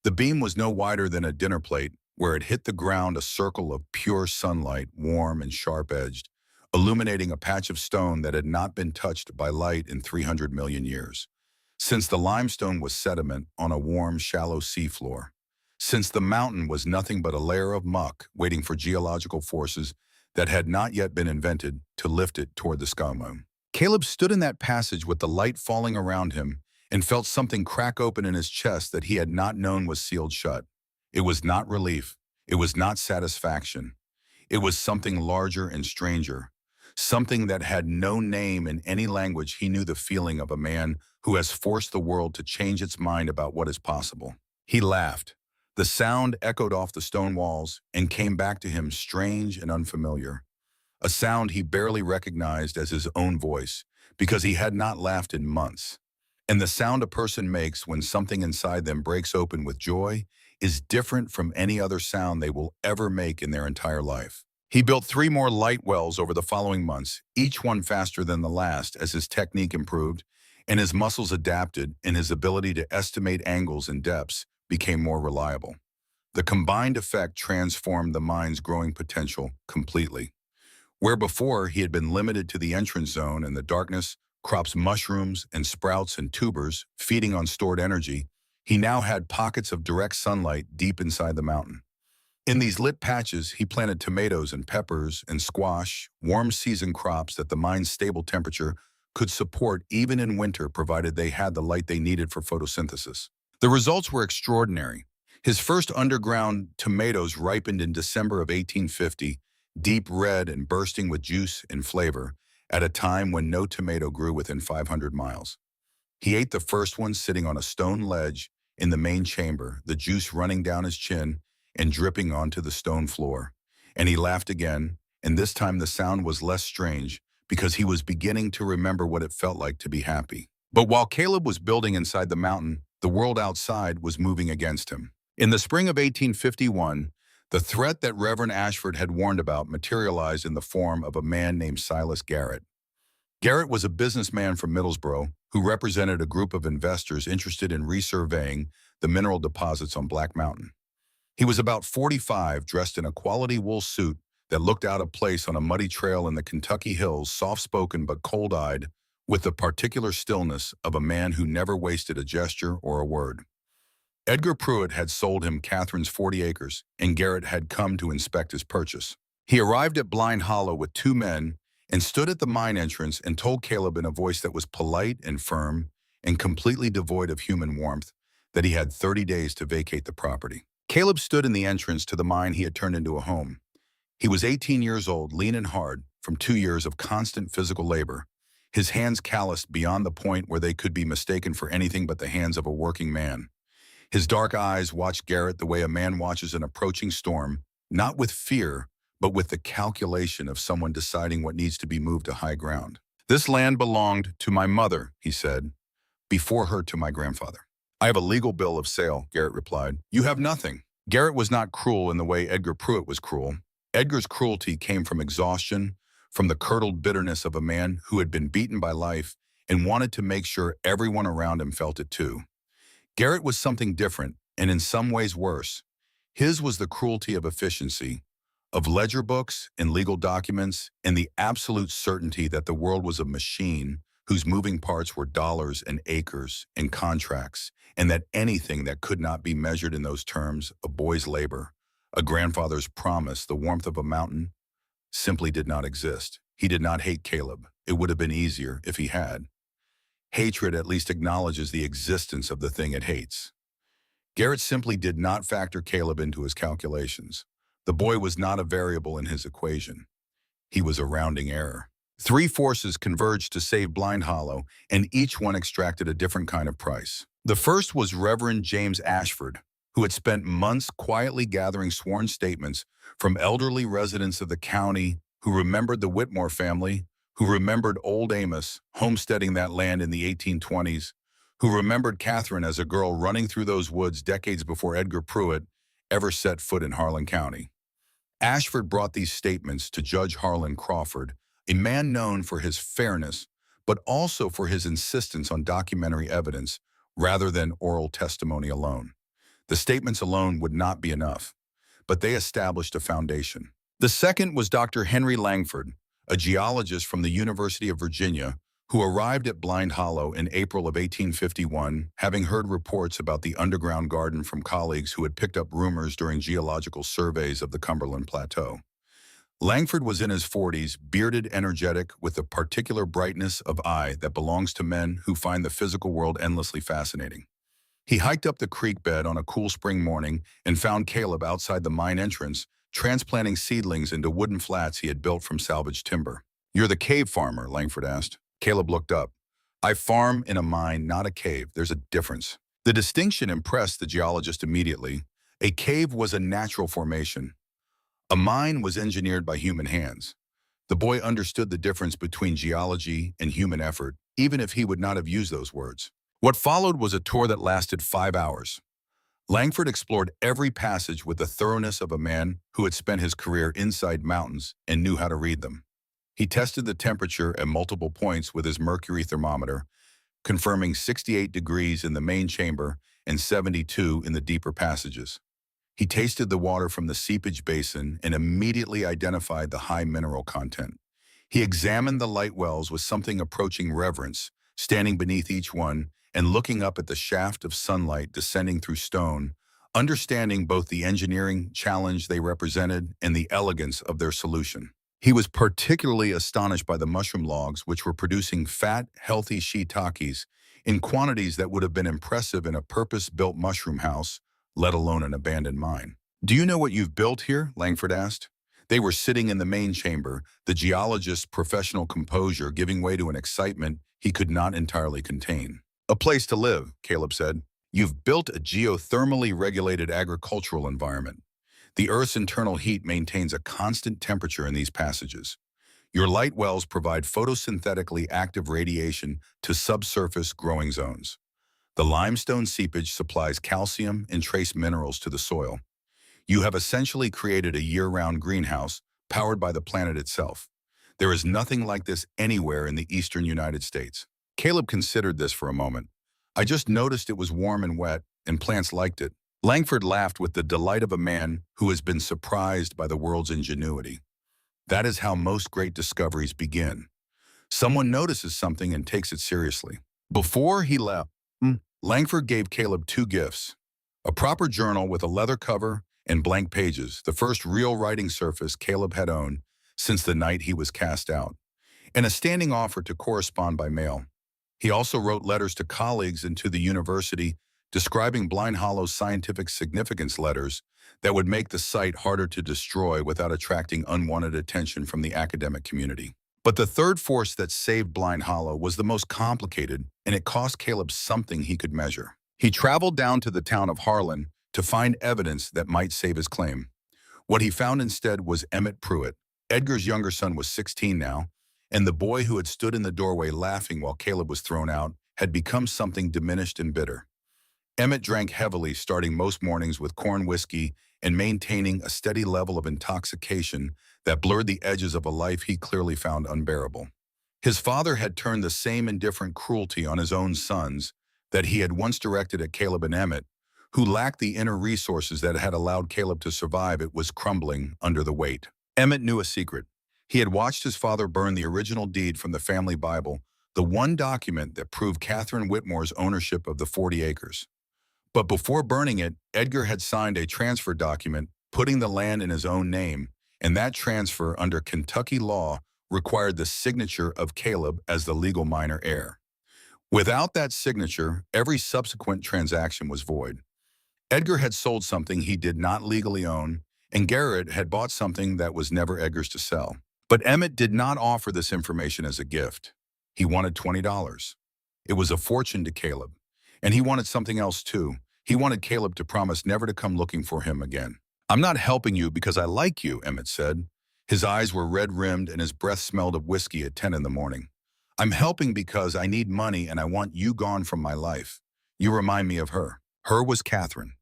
The beam was no wider than a dinner plate, where it hit the ground a circle of pure sunlight, warm and sharp-edged, illuminating a patch of stone that had not been touched by light in 300 million years. Since the limestone was sediment on a warm, shallow seafloor, since the mountain was nothing but a layer of muck waiting for geological forces that had not yet been invented to lift it toward the sky moon. Caleb stood in that passage with the light falling around him and felt something crack open in his chest that he had not known was sealed shut. It was not relief. It was not satisfaction. It was something larger and stranger, something that had no name in any language. He knew the feeling of a man who has forced the world to change its mind about what is possible. He laughed. The sound echoed off the stone walls and came back to him strange and unfamiliar, a sound he barely recognized as his own voice because he had not laughed in months. And the sound a person makes when something inside them breaks open with joy is different from any other sound they will ever make in their entire life. He built 3 more light wells over the following months, each one faster than the last as his technique improved and his muscles adapted and his ability to estimate angles and depths became more reliable. The combined effect transformed the mine's growing potential completely. Where before he had been limited to the entrance zone and the darkness, crops mushrooms and sprouts and tubers, feeding on stored energy, he now had pockets of direct sunlight deep inside the mountain. In these lit patches, he planted tomatoes and peppers and squash, warm season crops that the mine's stable temperature could support even in winter provided they had the light they needed for photosynthesis. The results were extraordinary. His first underground tomatoes ripened in December of 1850, deep red and bursting with juice and flavor, at a time when no tomato grew within 500 miles. He ate the first one sitting on a stone ledge in the main chamber, the juice running down his chin and dripping onto the stone floor. And he laughed again, and this time the sound was less strange because he was beginning to remember what it felt like to be happy. But while Caleb was building inside the mountain, the world outside was moving against him. In the spring of 1851, the threat that Reverend Ashford had warned about materialized in the form of a man named Silas Garrett. Garrett was a businessman from Middlesbrough who represented a group of investors interested in resurveying the mineral deposits on Black Mountain. He was about 45, dressed in a quality wool suit that looked out of place on a muddy trail in the Kentucky hills, soft-spoken but cold-eyed, with the particular stillness of a man who never wasted a gesture or a word. Edgar Pruitt had sold him Catherine's 40 acres, and Garrett had come to inspect his purchase. He arrived at Blind Hollow with 2 men and stood at the mine entrance and told Caleb in a voice that was polite and firm and completely devoid of human warmth that he had 30 days to vacate the property. Caleb stood in the entrance to the mine he had turned into a home. He was 18 years old, lean and hard, from 2 years of constant physical labor, his hands calloused beyond the point where they could be mistaken for anything but the hands of a working man. His dark eyes watched Garrett the way a man watches an approaching storm, not with fear, but with the calculation of someone deciding what needs to be moved to high ground. "This land belonged to my mother," he said, "before her to my grandfather." "I have a legal bill of sale," Garrett replied. "You have nothing." Garrett was not cruel in the way Edgar Pruitt was cruel. Edgar's cruelty came from exhaustion, from the curdled bitterness of a man who had been beaten by life and wanted to make sure everyone around him felt it too. Garrett was something different, and in some ways worse. His was the cruelty of efficiency, of ledger books and legal documents, and the absolute certainty that the world was a machine whose moving parts were dollars and acres and contracts, and that anything that could not be measured in those terms, a boy's labor, a grandfather's promise, the warmth of a mountain, simply did not exist. He did not hate Caleb. It would have been easier if he had. Hatred at least acknowledges the existence of the thing it hates. Garrett simply did not factor Caleb into his calculations. The boy was not a variable in his equation. He was a rounding error. 3 forces converged to save Blind Hollow, and each one extracted a different kind of price. The first was Reverend James Ashford, who had spent months quietly gathering sworn statements from elderly residents of the county who remembered the Whitmore family, who remembered old Amos homesteading that land in the 1820s, who remembered Catherine as a girl running through those woods decades before Edgar Pruitt ever set foot in Harlan County. Ashford brought these statements to Judge Harlan Crawford, a man known for his fairness, but also for his insistence on documentary evidence rather than oral testimony alone. The statements alone would not be enough, but they established a foundation. The second was Dr. Henry Langford, a geologist from the University of Virginia, who arrived at Blind Hollow in April of 1851, having heard reports about the underground garden from colleagues who had picked up rumors during geological surveys of the Cumberland Plateau. Langford was in his 40s, bearded, energetic, with a particular brightness of eye that belongs to men who find the physical world endlessly fascinating. He hiked up the creek bed on a cool spring morning and found Caleb outside the mine entrance, transplanting seedlings into wooden flats he had built from salvaged timber. "You're the cave farmer?" Langford asked. Caleb looked up. "I farm in a mine, not a cave. There's a difference." The distinction impressed the geologist immediately. A cave was a natural formation. A mine was engineered by human hands. The boy understood the difference between geology and human effort, even if he would not have used those words. What followed was a tour that lasted 5 hours. Langford explored every passage with the thoroughness of a man who had spent his career inside mountains and knew how to read them. He tested the temperature at multiple points with his mercury thermometer, confirming 68 degrees in the main chamber and 72 in the deeper passages. He tasted the water from the seepage basin and immediately identified the high mineral content. He examined the light wells with something approaching reverence, standing beneath each one and looking up at the shaft of sunlight descending through stone, understanding both the engineering challenge they represented and the elegance of their solution. He was particularly astonished by the mushroom logs, which were producing fat, healthy shiitakes in quantities that would have been impressive in a purpose-built mushroom house, let alone an abandoned mine. "Do you know what you've built here?" Langford asked. They were sitting in the main chamber, the geologist's professional composure giving way to an excitement he could not entirely contain. "A place to live," Caleb said. "You've built a geothermally regulated agricultural environment. The Earth's internal heat maintains a constant temperature in these passages. Your light wells provide photosynthetically active radiation to subsurface growing zones. The limestone seepage supplies calcium and trace minerals to the soil. You have essentially created a year-round greenhouse powered by the planet itself. There is nothing like this anywhere in the eastern United States." Caleb considered this for a moment. "I just noticed it was warm and wet, and plants liked it." Langford laughed with the delight of a man who has been surprised by the world's ingenuity. That is how most great discoveries begin. Someone notices something and takes it seriously. Before he left, Langford gave Caleb 2 gifts: a proper journal with a leather cover and blank pages, the first real writing surface Caleb had owned since the night he was cast out, and a standing offer to correspond by mail. He also wrote letters to colleagues and to the university describing Blind Hollow's scientific significance, letters that would make the site harder to destroy without attracting unwanted attention from the academic community. But the third force that saved Blind Hollow was the most complicated, and it cost Caleb something he could measure. He traveled down to the town of Harlan to find evidence that might save his claim. What he found instead was Emmett Pruitt. Edgar's younger son was 16 now, and the boy who had stood in the doorway laughing while Caleb was thrown out had become something diminished and bitter. Emmett drank heavily, starting most mornings with corn whiskey and maintaining a steady level of intoxication that blurred the edges of a life he clearly found unbearable. His father had turned the same indifferent cruelty on his own sons that he had once directed at Caleb and Emmett, who lacked the inner resources that had allowed Caleb to survive. It was crumbling under the weight. Emmett knew a secret. He had watched his father burn the original deed from the family Bible, the one document that proved Catherine Whitmore's ownership of the 40 acres. But before burning it, Edgar had signed a transfer document putting the land in his own name, and that transfer under Kentucky law required the signature of Caleb as the legal minor heir. Without that signature, every subsequent transaction was void. Edgar had sold something he did not legally own, and Garrett had bought something that was never Edgar's to sell. But Emmett did not offer this information as a gift. He wanted $20. It was a fortune to Caleb. And he wanted something else too. He wanted Caleb to promise never to come looking for him again. "I'm not helping you because I like you," Emmett said. His eyes were red-rimmed and his breath smelled of whiskey at 10 in the morning. I'm helping because I need money and I want you gone from my life. You remind me of her. Her was Catherine,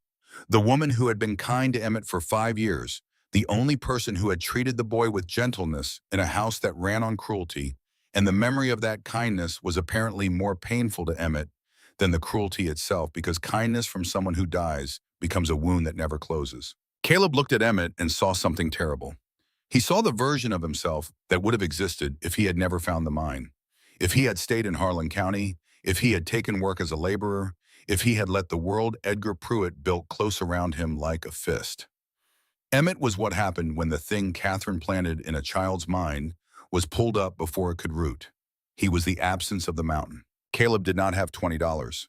the woman who had been kind to Emmett for 5 years, the only person who had treated the boy with gentleness in a house that ran on cruelty, and the memory of that kindness was apparently more painful to Emmett than the cruelty itself, because kindness from someone who dies becomes a wound that never closes. Caleb looked at Emmett and saw something terrible. He saw the version of himself that would have existed if he had never found the mine, if he had stayed in Harlan County, if he had taken work as a laborer, if he had let the world Edgar Pruitt built close around him like a fist. Emmett was what happened when the thing Catherine planted in a child's mind was pulled up before it could root. He was the absence of the mountain. Caleb did not have $20.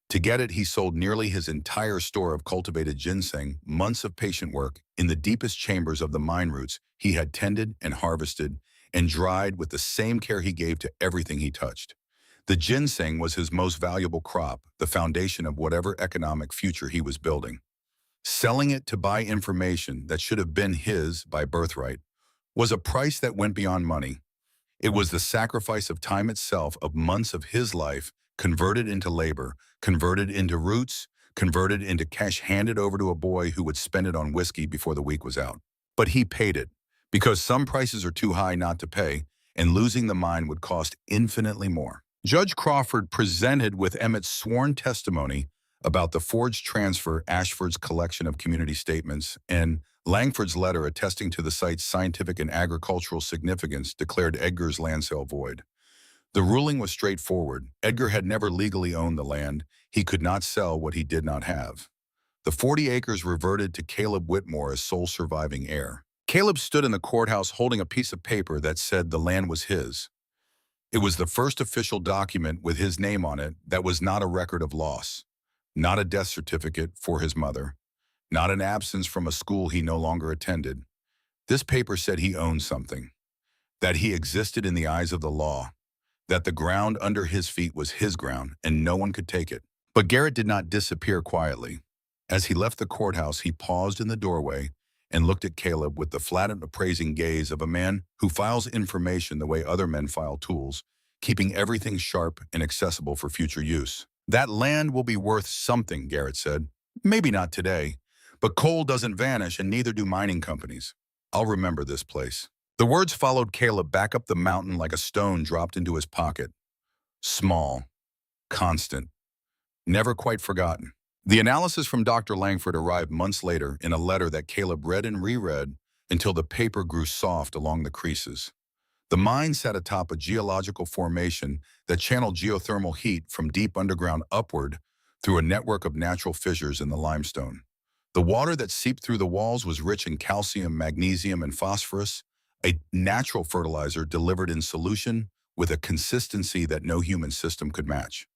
To get it, he sold nearly his entire store of cultivated ginseng, months of patient work in the deepest chambers of the mine roots he had tended and harvested and dried with the same care he gave to everything he touched. The ginseng was his most valuable crop, the foundation of whatever economic future he was building. Selling it to buy information that should have been his by birthright was a price that went beyond money. It was the sacrifice of time itself, of months of his life, converted into labor, converted into roots, converted into cash handed over to a boy who would spend it on whiskey before the week was out. But he paid it, because some prices are too high not to pay, and losing the mine would cost infinitely more. Judge Crawford presented with Emmett's sworn testimony about the forged transfer, Ashford's collection of community statements, and Langford's letter attesting to the site's scientific and agricultural significance declared Edgar's land sale void. The ruling was straightforward. Edgar had never legally owned the land. He could not sell what he did not have. The 40 acres reverted to Caleb Whitmore as sole surviving heir. Caleb stood in the courthouse holding a piece of paper that said the land was his. It was the first official document with his name on it that was not a record of loss, not a death certificate for his mother, not an absence from a school he no longer attended. This paper said he owned something, that he existed in the eyes of the law, that the ground under his feet was his ground and no one could take it. But Garrett did not disappear quietly. As he left the courthouse, he paused in the doorway and looked at Caleb with the flat and appraising gaze of a man who files information the way other men file tools, keeping everything sharp and accessible for future use. That land will be worth something, Garrett said. Maybe not today, but coal doesn't vanish and neither do mining companies. I'll remember this place. The words followed Caleb back up the mountain like a stone dropped into his pocket. Small, constant, never quite forgotten. The analysis from Dr. Langford arrived months later in a letter that Caleb read and reread until the paper grew soft along the creases. The mine sat atop a geological formation that channeled geothermal heat from deep underground upward through a network of natural fissures in the limestone. The water that seeped through the walls was rich in calcium, magnesium, and phosphorus, a natural fertilizer delivered in solution with a consistency that no human system could match.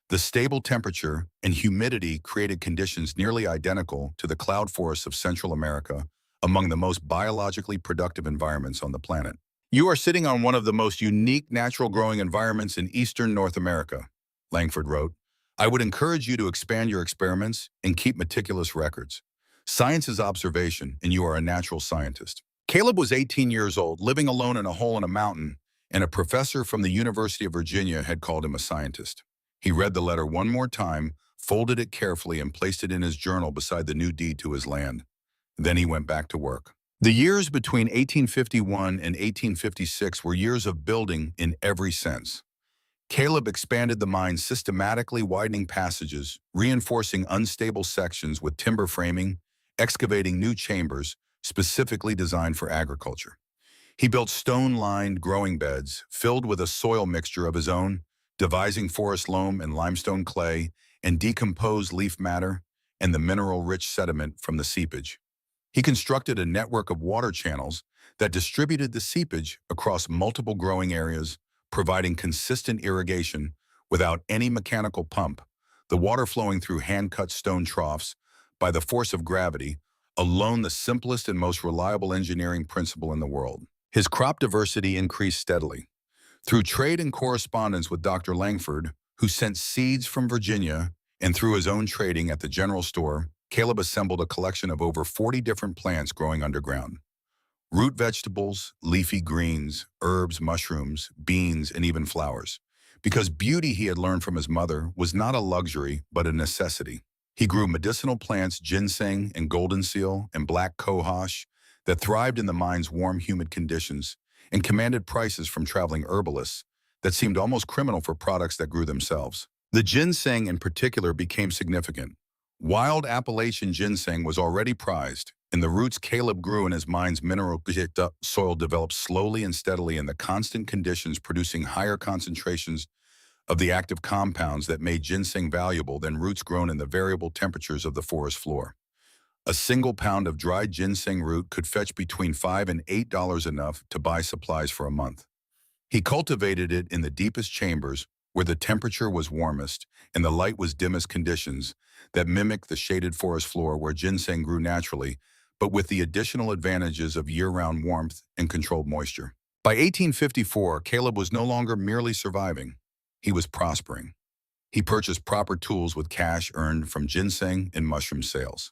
The stable temperature and humidity created conditions nearly identical to the cloud forests of Central America, among the most biologically productive environments on the planet. You are sitting on one of the most unique natural growing environments in eastern North America, Langford wrote. I would encourage you to expand your experiments and keep meticulous records. Science is observation, and you are a natural scientist. Caleb was 18 years old, living alone in a hole in a mountain, and a professor from the University of Virginia had called him a scientist. He read the letter one more time, folded it carefully, and placed it in his journal beside the new deed to his land. Then he went back to work. The years between 1851 and 1856 were years of building in every sense. Caleb expanded the mine, systematically widening passages, reinforcing unstable sections with timber framing, excavating new chambers specifically designed for agriculture. He built stone-lined growing beds filled with a soil mixture of his own, devising forest loam and limestone clay and decomposed leaf matter and the mineral-rich sediment from the seepage. He constructed a network of water channels that distributed the seepage across multiple growing areas, providing consistent irrigation without any mechanical pump, the water flowing through hand-cut stone troughs by the force of gravity, alone the simplest and most reliable engineering principle in the world. His crop diversity increased steadily. Through trade and correspondence with Dr. Langford, who sent seeds from Virginia, and through his own trading at the general store, Caleb assembled a collection of over 40 different plants growing underground. Root vegetables, leafy greens, herbs, mushrooms, beans, and even flowers. Because beauty, he had learned from his mother, was not a luxury, but a necessity. He grew medicinal plants, ginseng and golden seal and black cohosh, that thrived in the mine's warm, humid conditions and commanded prices from traveling herbalists that seemed almost criminal for products that grew themselves. The ginseng in particular became significant. Wild Appalachian ginseng was already prized, and the roots Caleb grew in his mine's mineral soil developed slowly and steadily in the constant conditions, producing higher concentrations of the active compounds that made ginseng valuable than roots grown in the variable temperatures of the forest floor. A single pound of dried ginseng root could fetch between $5 and $8, enough to buy supplies for a month. He cultivated it in the deepest chambers, where the temperature was warmest and the light was dimmest, conditions that mimicked the shaded forest floor where ginseng grew naturally, but with the additional advantages of year-round warmth and controlled moisture. By 1854, Caleb was no longer merely surviving. He was prospering. He purchased proper tools with cash earned from ginseng and mushroom sales.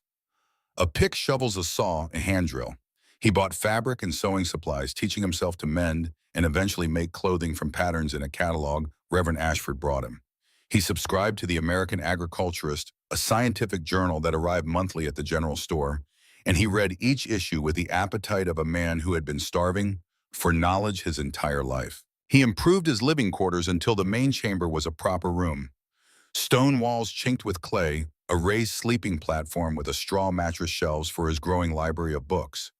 A pick, shovels, a saw, a hand drill. He bought fabric and sewing supplies, teaching himself to mend and eventually make clothing from patterns in a catalog Reverend Ashford brought him. He subscribed to the American Agriculturist, a scientific journal that arrived monthly at the general store, and he read each issue with the appetite of a man who had been starving for knowledge his entire life. He improved his living quarters until the main chamber was a proper room. Stone walls chinked with clay, a raised sleeping platform with a straw mattress, shelves for his growing library of books.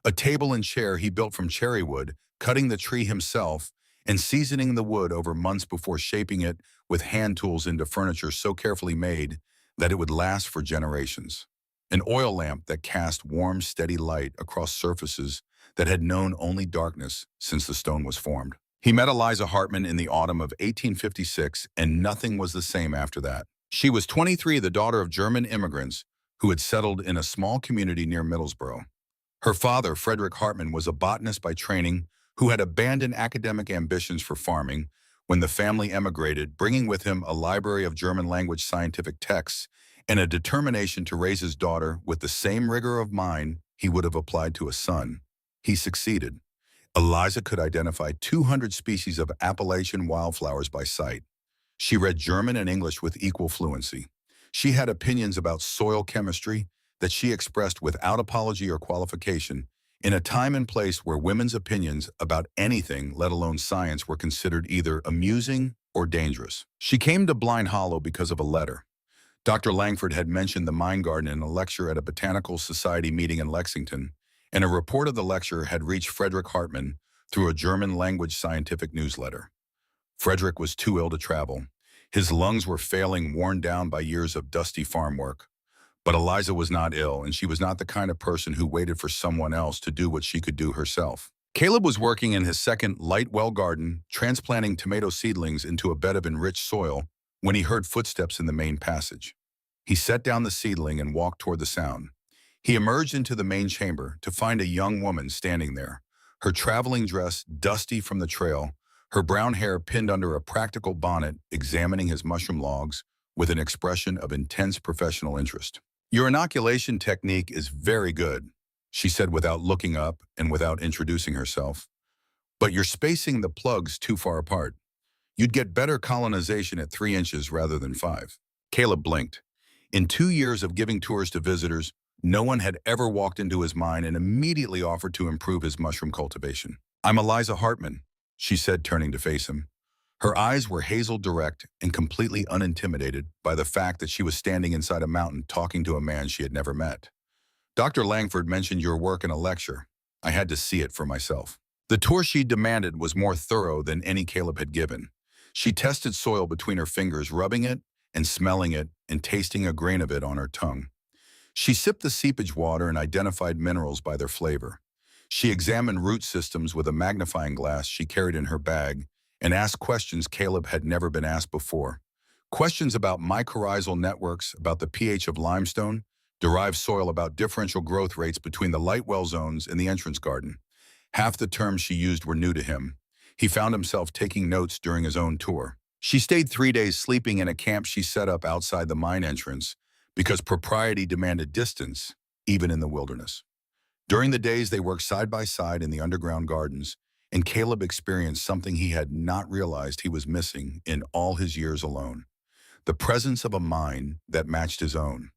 A table and chair he built from cherry wood, cutting the tree himself and seasoning the wood over months before shaping it with hand tools into furniture so carefully made that it would last for generations. An oil lamp that cast warm, steady light across surfaces that had known only darkness since the stone was formed. He met Eliza Hartman in the autumn of 1856, and nothing was the same after that. She was 23, the daughter of German immigrants who had settled in a small community near Middlesbrough. Her father, Frederick Hartman, was a botanist by training who had abandoned academic ambitions for farming when the family emigrated, bringing with him a library of German-language scientific texts and a determination to raise his daughter with the same rigor of mind he would have applied to a son. He succeeded. Eliza could identify 200 species of Appalachian wildflowers by sight. She read German and English with equal fluency. She had opinions about soil chemistry that she expressed without apology or qualification, in a time and place where women's opinions about anything, let alone science, were considered either amusing or dangerous. She came to Blind Hollow because of a letter. Dr. Langford had mentioned the Mine Garden in a lecture at a Botanical Society meeting in Lexington, and a report of the lecture had reached Frederick Hartman through a German-language scientific newsletter. Frederick was too ill to travel. His lungs were failing, worn down by years of dusty farm work. But Eliza was not ill, and she was not the kind of person who waited for someone else to do what she could do herself. Caleb was working in his second light well garden, transplanting tomato seedlings into a bed of enriched soil, when he heard footsteps in the main passage. He set down the seedling and walked toward the sound. He emerged into the main chamber to find a young woman standing there, her traveling dress dusty from the trail, her brown hair pinned under a practical bonnet, examining his mushroom logs with an expression of intense professional interest. "Your inoculation technique is very good," she said without looking up and without introducing herself. "But you're spacing the plugs too far apart. You'd get better colonization at 3 inches rather than 5. Caleb blinked. In 2 years of giving tours to visitors, no one had ever walked into his mine and immediately offered to improve his mushroom cultivation. "I'm Eliza Hartman," she said, turning to face him. Her eyes were hazel, direct, and completely unintimidated by the fact that she was standing inside a mountain talking to a man she had never met. "Dr. Langford mentioned your work in a lecture. I had to see it for myself." The tour she demanded was more thorough than any Caleb had given. She tested soil between her fingers, rubbing it and smelling it and tasting a grain of it on her tongue. She sipped the seepage water and identified minerals by their flavor. She examined root systems with a magnifying glass she carried in her bag and asked questions Caleb had never been asked before. Questions about mycorrhizal networks, about the pH of limestone, derived soil, about differential growth rates between the light well zones and the entrance garden. Half the terms she used were new to him. He found himself taking notes during his own tour. She stayed 3 days, sleeping in a camp she set up outside the mine entrance because propriety demanded distance, even in the wilderness. During the days they worked side by side in the underground gardens, and Caleb experienced something he had not realized he was missing in all his years alone. The presence of a mind that matched his own.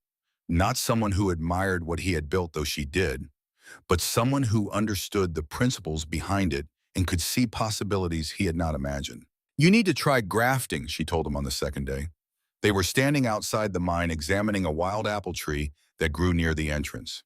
Not someone who admired what he had built, though she did, but someone who understood the principles behind it and could see possibilities he had not imagined. "You need to try grafting," she told him on the second day. They were standing outside the mine examining a wild apple tree that grew near the entrance.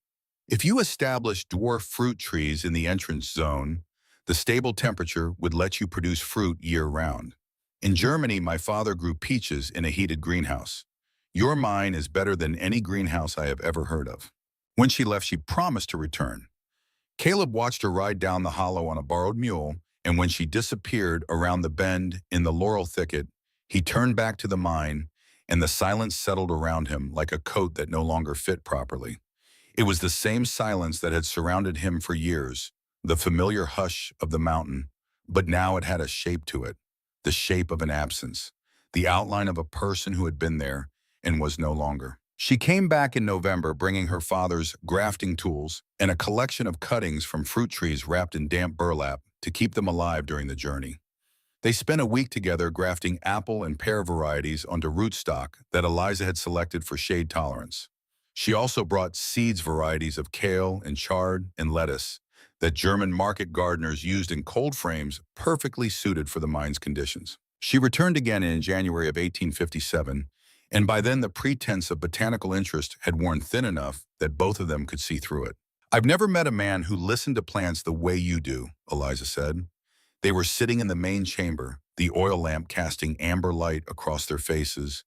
"If you establish dwarf fruit trees in the entrance zone, the stable temperature would let you produce fruit year-round. In Germany, my father grew peaches in a heated greenhouse. Your mine is better than any greenhouse I have ever heard of." When she left, she promised to return. Caleb watched her ride down the hollow on a borrowed mule, and when she disappeared around the bend in the laurel thicket, he turned back to the mine, and the silence settled around him like a coat that no longer fit properly. It was the same silence that had surrounded him for years, the familiar hush of the mountain, but now it had a shape to it, the shape of an absence, the outline of a person who had been there and was no longer. She came back in November bringing her father's grafting tools and a collection of cuttings from fruit trees wrapped in damp burlap to keep them alive during the journey. They spent a week together grafting apple and pear varieties onto rootstock that Eliza had selected for shade tolerance. She also brought seeds varieties of kale and chard and lettuce that German market gardeners used in cold frames perfectly suited for the mine's conditions. She returned again in January of 1857, and by then the pretense of botanical interest had worn thin enough that both of them could see through it. "I've never met a man who listened to plants the way you do," Eliza said. They were sitting in the main chamber, the oil lamp casting amber light across their faces,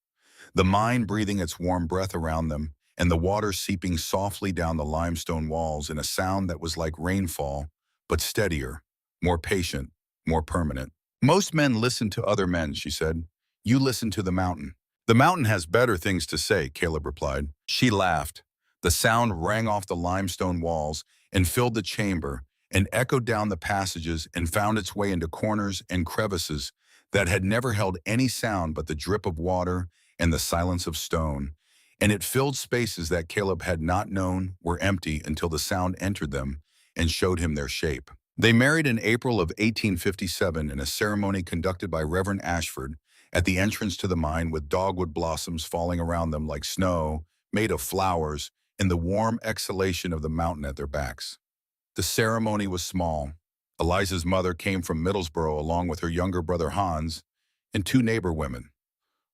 the mine breathing its warm breath around them, and the water seeping softly down the limestone walls in a sound that was like rainfall, but steadier, more patient, more permanent. "Most men listen to other men," she said. "You listen to the mountain." "The mountain has better things to say," Caleb replied. She laughed. The sound rang off the limestone walls and filled the chamber and echoed down the passages and found its way into corners and crevices that had never held any sound but the drip of water and the silence of stone, and it filled spaces that Caleb had not known were empty until the sound entered them and showed him their shape. They married in April of 1857 in a ceremony conducted by Reverend Ashford at the entrance to the mine, with dogwood blossoms falling around them like snow made of flowers and the warm exhalation of the mountain at their backs. The ceremony was small. Eliza's mother came from Middlesbrough along with her younger brother Hans and two neighbor women.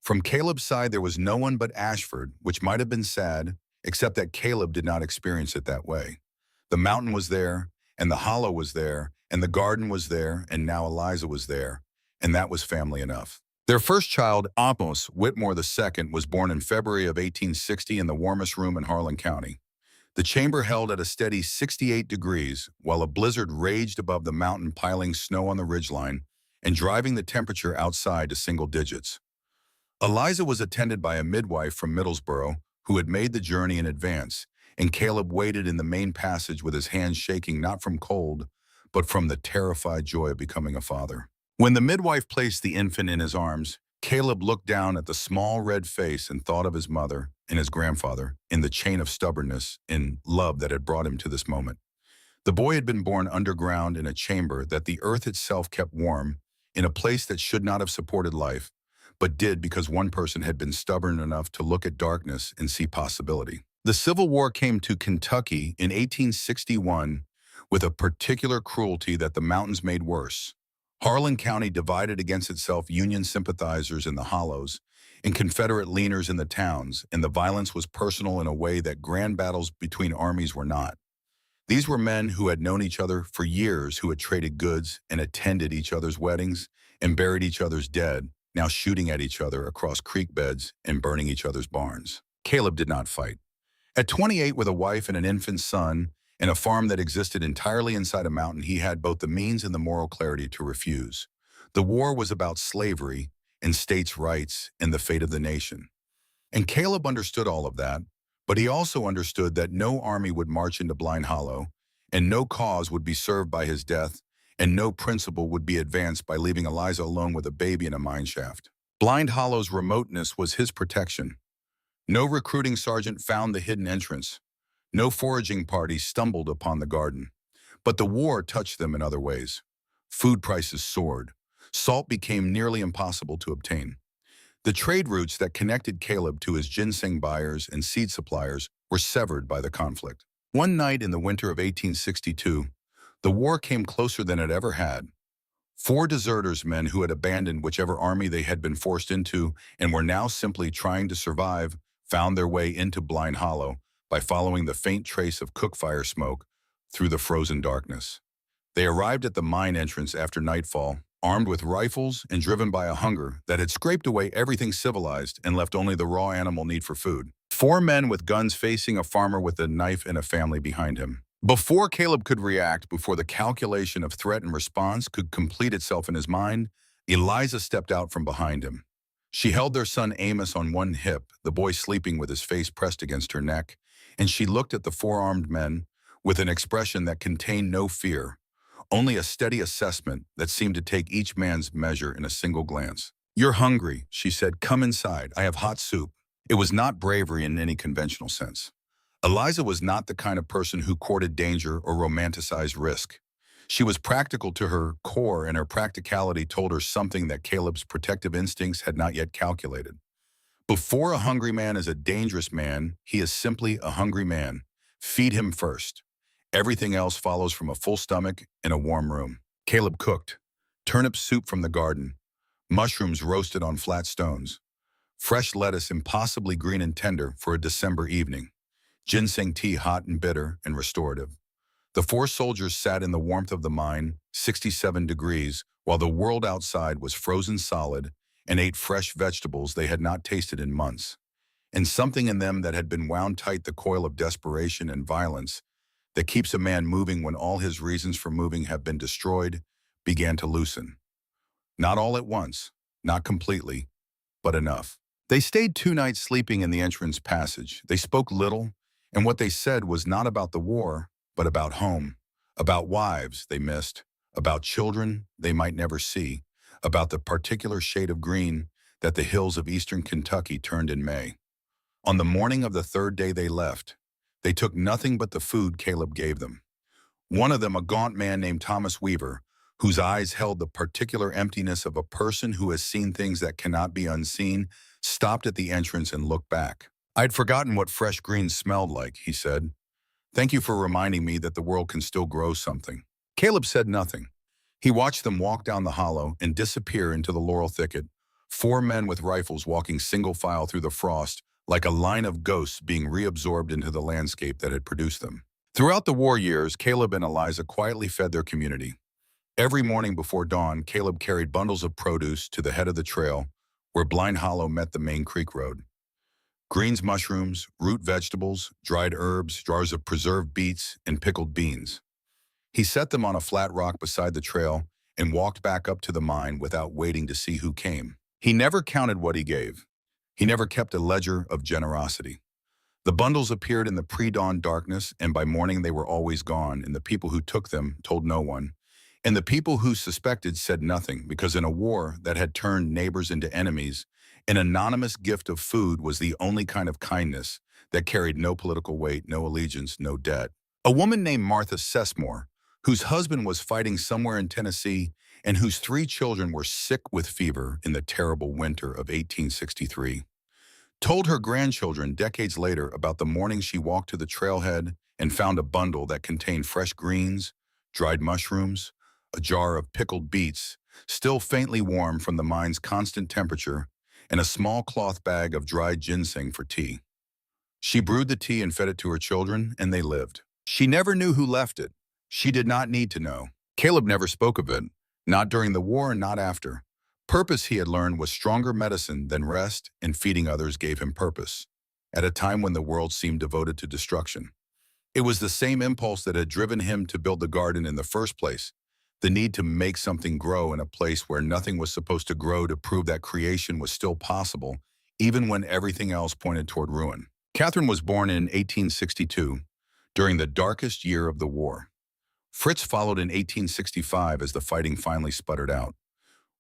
From Caleb's side, there was no one but Ashford, which might have been sad, except that Caleb did not experience it that way. The mountain was there, and the hollow was there, and the garden was there, and now Eliza was there, and that was family enough. Their first child, Amos Whitmore II, was born in February of 1860 in the warmest room in Harlan County. The chamber held at a steady 68 degrees, while a blizzard raged above the mountain, piling snow on the ridgeline and driving the temperature outside to single digits. Eliza was attended by a midwife from Middlesbrough who had made the journey in advance, and Caleb waited in the main passage with his hands shaking not from cold, but from the terrified joy of becoming a father. When the midwife placed the infant in his arms, Caleb looked down at the small red face and thought of his mother and his grandfather in the chain of stubbornness and love that had brought him to this moment. The boy had been born underground in a chamber that the earth itself kept warm, in a place that should not have supported life, but did because one person had been stubborn enough to look at darkness and see possibility. The Civil War came to Kentucky in 1861 with a particular cruelty that the mountains made worse. Harlan County divided against itself Union sympathizers in the hollows and Confederate leaners in the towns, and the violence was personal in a way that grand battles between armies were not. These were men who had known each other for years, who had traded goods and attended each other's weddings and buried each other's dead, now shooting at each other across creek beds and burning each other's barns. Caleb did not fight. At 28, with a wife and an infant son, and a farm that existed entirely inside a mountain, he had both the means and the moral clarity to refuse. The war was about slavery and states' rights and the fate of the nation. And Caleb understood all of that, but he also understood that no army would march into Blind Hollow, and no cause would be served by his death, and no principle would be advanced by leaving Eliza alone with a baby in a mine shaft. Blind Hollow's remoteness was his protection. No recruiting sergeant found the hidden entrance. No foraging parties stumbled upon the garden. But the war touched them in other ways. Food prices soared. Salt became nearly impossible to obtain. The trade routes that connected Caleb to his ginseng buyers and seed suppliers were severed by the conflict. One night in the winter of 1862, the war came closer than it ever had. Four deserters, men who had abandoned whichever army they had been forced into and were now simply trying to survive, found their way into Blind Hollow by following the faint trace of cook-fire smoke through the frozen darkness. They arrived at the mine entrance after nightfall, armed with rifles and driven by a hunger that had scraped away everything civilized and left only the raw animal need for food. Four men with guns facing a farmer with a knife and a family behind him. Before Caleb could react, before the calculation of threat and response could complete itself in his mind, Eliza stepped out from behind him. She held their son Amos on one hip, the boy sleeping with his face pressed against her neck, and she looked at the four armed men with an expression that contained no fear, only a steady assessment that seemed to take each man's measure in a single glance. "You're hungry," she said. "Come inside. I have hot soup." It was not bravery in any conventional sense. Eliza was not the kind of person who courted danger or romanticized risk. She was practical to her core, and her practicality told her something that Caleb's protective instincts had not yet calculated. Before a hungry man is a dangerous man, he is simply a hungry man. Feed him first. Everything else follows from a full stomach in a warm room. Caleb cooked. Turnip soup from the garden. Mushrooms roasted on flat stones. Fresh lettuce impossibly green and tender for a December evening. Ginseng tea hot and bitter and restorative. The four soldiers sat in the warmth of the mine, 67 degrees, while the world outside was frozen solid, and ate fresh vegetables they had not tasted in months. And something in them that had been wound tight, the coil of desperation and violence that keeps a man moving when all his reasons for moving have been destroyed, began to loosen. Not all at once, not completely, but enough. They stayed 2 nights sleeping in the entrance passage. They spoke little, and what they said was not about the war, but about home, about wives they missed, about children they might never see, about the particular shade of green that the hills of eastern Kentucky turned in May. On the morning of the third day they left, they took nothing but the food Caleb gave them. One of them, a gaunt man named Thomas Weaver, whose eyes held the particular emptiness of a person who has seen things that cannot be unseen, stopped at the entrance and looked back. "I'd forgotten what fresh greens smelled like," he said. "Thank you for reminding me that the world can still grow something." Caleb said nothing. He watched them walk down the hollow and disappear into the laurel thicket, 4 men with rifles walking single file through the frost, like a line of ghosts being reabsorbed into the landscape that had produced them. Throughout the war years, Caleb and Eliza quietly fed their community. Every morning before dawn, Caleb carried bundles of produce to the head of the trail, where Blind Hollow met the main creek road. Greens, mushrooms, root vegetables, dried herbs, jars of preserved beets, and pickled beans. He set them on a flat rock beside the trail and walked back up to the mine without waiting to see who came. He never counted what he gave. He never kept a ledger of generosity. The bundles appeared in the pre-dawn darkness, and by morning they were always gone, and the people who took them told no one. And the people who suspected said nothing, because in a war that had turned neighbors into enemies, an anonymous gift of food was the only kind of kindness that carried no political weight, no allegiance, no debt. A woman named Martha Sessmore, whose husband was fighting somewhere in Tennessee and whose 3 children were sick with fever in the terrible winter of 1863, told her grandchildren decades later about the morning she walked to the trailhead and found a bundle that contained fresh greens, dried mushrooms, a jar of pickled beets, still faintly warm from the mine's constant temperature, and a small cloth bag of dried ginseng for tea. She brewed the tea and fed it to her children, and they lived. She never knew who left it. She did not need to know. Caleb never spoke of it, not during the war and not after. Purpose, he had learned, was stronger medicine than rest, and feeding others gave him purpose, at a time when the world seemed devoted to destruction. It was the same impulse that had driven him to build the garden in the first place, the need to make something grow in a place where nothing was supposed to grow, to prove that creation was still possible, even when everything else pointed toward ruin. Catherine was born in 1862, during the darkest year of the war. Fritz followed in 1865 as the fighting finally sputtered out.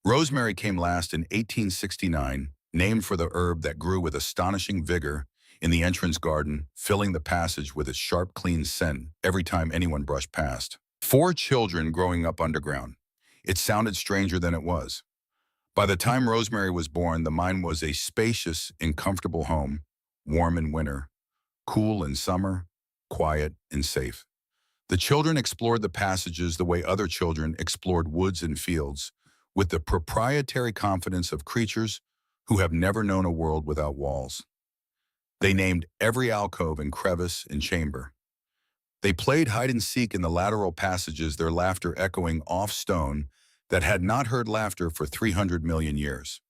Rosemary came last in 1869, named for the herb that grew with astonishing vigor in the entrance garden, filling the passage with its sharp, clean scent every time anyone brushed past. 4 children growing up underground. It sounded stranger than it was. By the time Rosemary was born, the mine was a spacious and comfortable home, warm in winter, cool in summer, quiet and safe. The children explored the passages the way other children explored woods and fields, with the proprietary confidence of creatures who have never known a world without walls. They named every alcove and crevice and chamber. They played hide and seek in the lateral passages, their laughter echoing off stone that had not heard laughter for 300 million years.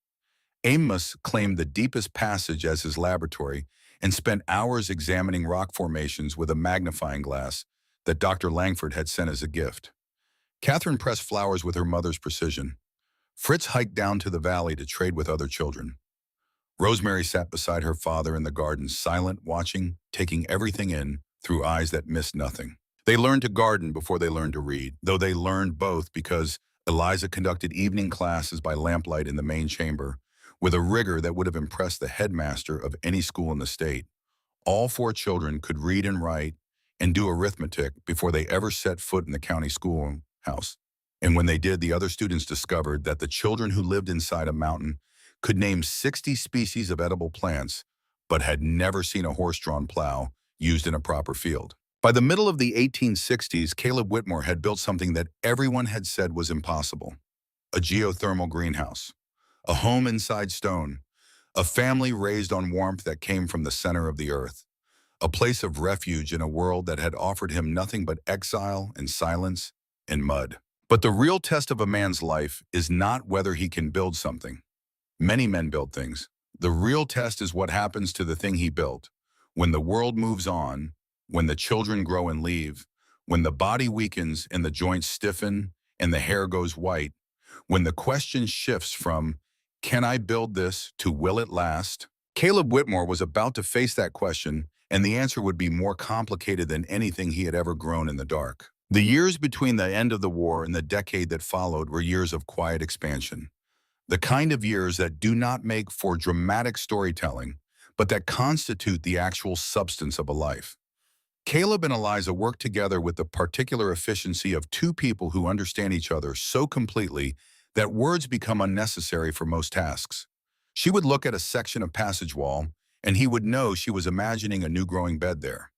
Amos claimed the deepest passage as his laboratory and spent hours examining rock formations with a magnifying glass that Dr. Langford had sent as a gift. Catherine pressed flowers with her mother's precision. Fritz hiked down to the valley to trade with other children. Rosemary sat beside her father in the garden, silent, watching, taking everything in through eyes that missed nothing. They learned to garden before they learned to read, though they learned both because Eliza conducted evening classes by lamplight in the main chamber with a rigor that would have impressed the headmaster of any school in the state. All 4 children could read and write and do arithmetic before they ever set foot in the county schoolhouse. And when they did, the other students discovered that the children who lived inside a mountain could name 60 species of edible plants, but had never seen a horse-drawn plow used in a proper field. By the middle of the 1860s, Caleb Whitmore had built something that everyone had said was impossible: a geothermal greenhouse, a home inside stone, a family raised on warmth that came from the center of the earth, a place of refuge in a world that had offered him nothing but exile and silence and mud. But the real test of a man's life is not whether he can build something. Many men build things. The real test is what happens to the thing he built. When the world moves on, when the children grow and leave, when the body weakens and the joints stiffen and the hair goes white, when the question shifts from, "Can I build this?" to "Will it last?" Caleb Whitmore was about to face that question, and the answer would be more complicated than anything he had ever grown in the dark. The years between the end of the war and the decade that followed were years of quiet expansion. The kind of years that do not make for dramatic storytelling, but that constitute the actual substance of a life. Caleb and Eliza worked together with the particular efficiency of 2 people who understand each other so completely that words become unnecessary for most tasks. She would look at a section of passage wall, and he would know she was imagining a new growing bed there.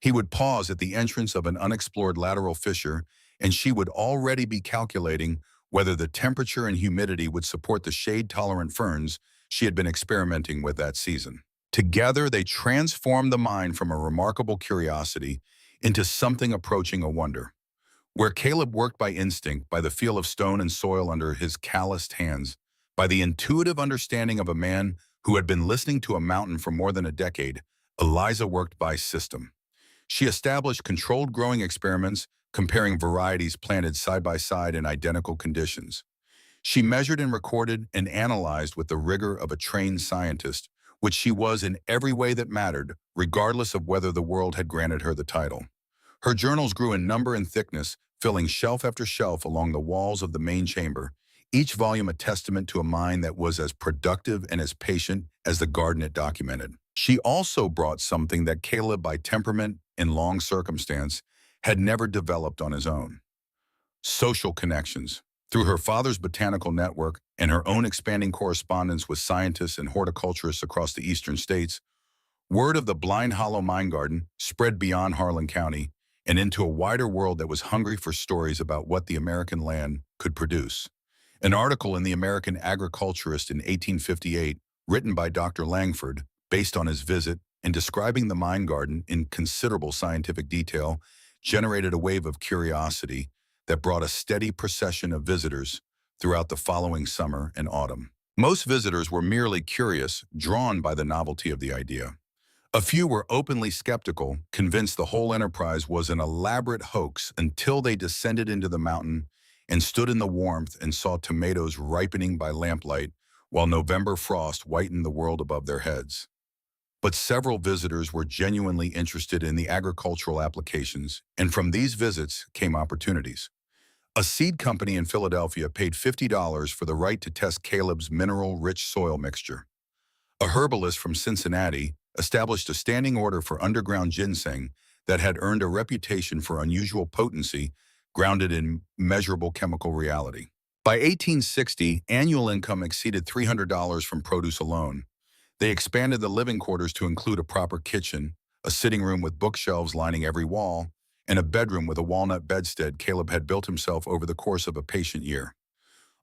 He would pause at the entrance of an unexplored lateral fissure, and she would already be calculating whether the temperature and humidity would support the shade-tolerant ferns she had been experimenting with that season. Together, they transformed the mind from a remarkable curiosity into something approaching a wonder. Where Caleb worked by instinct, by the feel of stone and soil under his calloused hands, by the intuitive understanding of a man who had been listening to a mountain for more than a decade, Eliza worked by system. She established controlled growing experiments, comparing varieties planted side by side in identical conditions. She measured and recorded and analyzed with the rigor of a trained scientist, which she was in every way that mattered, regardless of whether the world had granted her the title. Her journals grew in number and thickness, filling shelf after shelf along the walls of the main chamber, each volume a testament to a mind that was as productive and as patient as the garden it documented. She also brought something that Caleb, by temperament and long circumstance, had never developed on his own: social connections. Through her father's botanical network and her own expanding correspondence with scientists and horticulturists across the eastern states, word of the Blind Hollow Mine Garden spread beyond Harlan County and into a wider world that was hungry for stories about what the American land could produce. An article in the American Agriculturist in 1858, written by Dr. Langford, based on his visit and describing the mine garden in considerable scientific detail, generated a wave of curiosity that brought a steady procession of visitors throughout the following summer and autumn. Most visitors were merely curious, drawn by the novelty of the idea. A few were openly skeptical, convinced the whole enterprise was an elaborate hoax, until they descended into the mountain and stood in the warmth and saw tomatoes ripening by lamplight while November frost whitened the world above their heads. But several visitors were genuinely interested in the agricultural applications, and from these visits came opportunities. A seed company in Philadelphia paid $50 for the right to test Caleb's mineral-rich soil mixture. A herbalist from Cincinnati, established a standing order for underground ginseng that had earned a reputation for unusual potency grounded in measurable chemical reality. By 1860, annual income exceeded $300 from produce alone. They expanded the living quarters to include a proper kitchen, a sitting room with bookshelves lining every wall, and a bedroom with a walnut bedstead Caleb had built himself over the course of a patient year.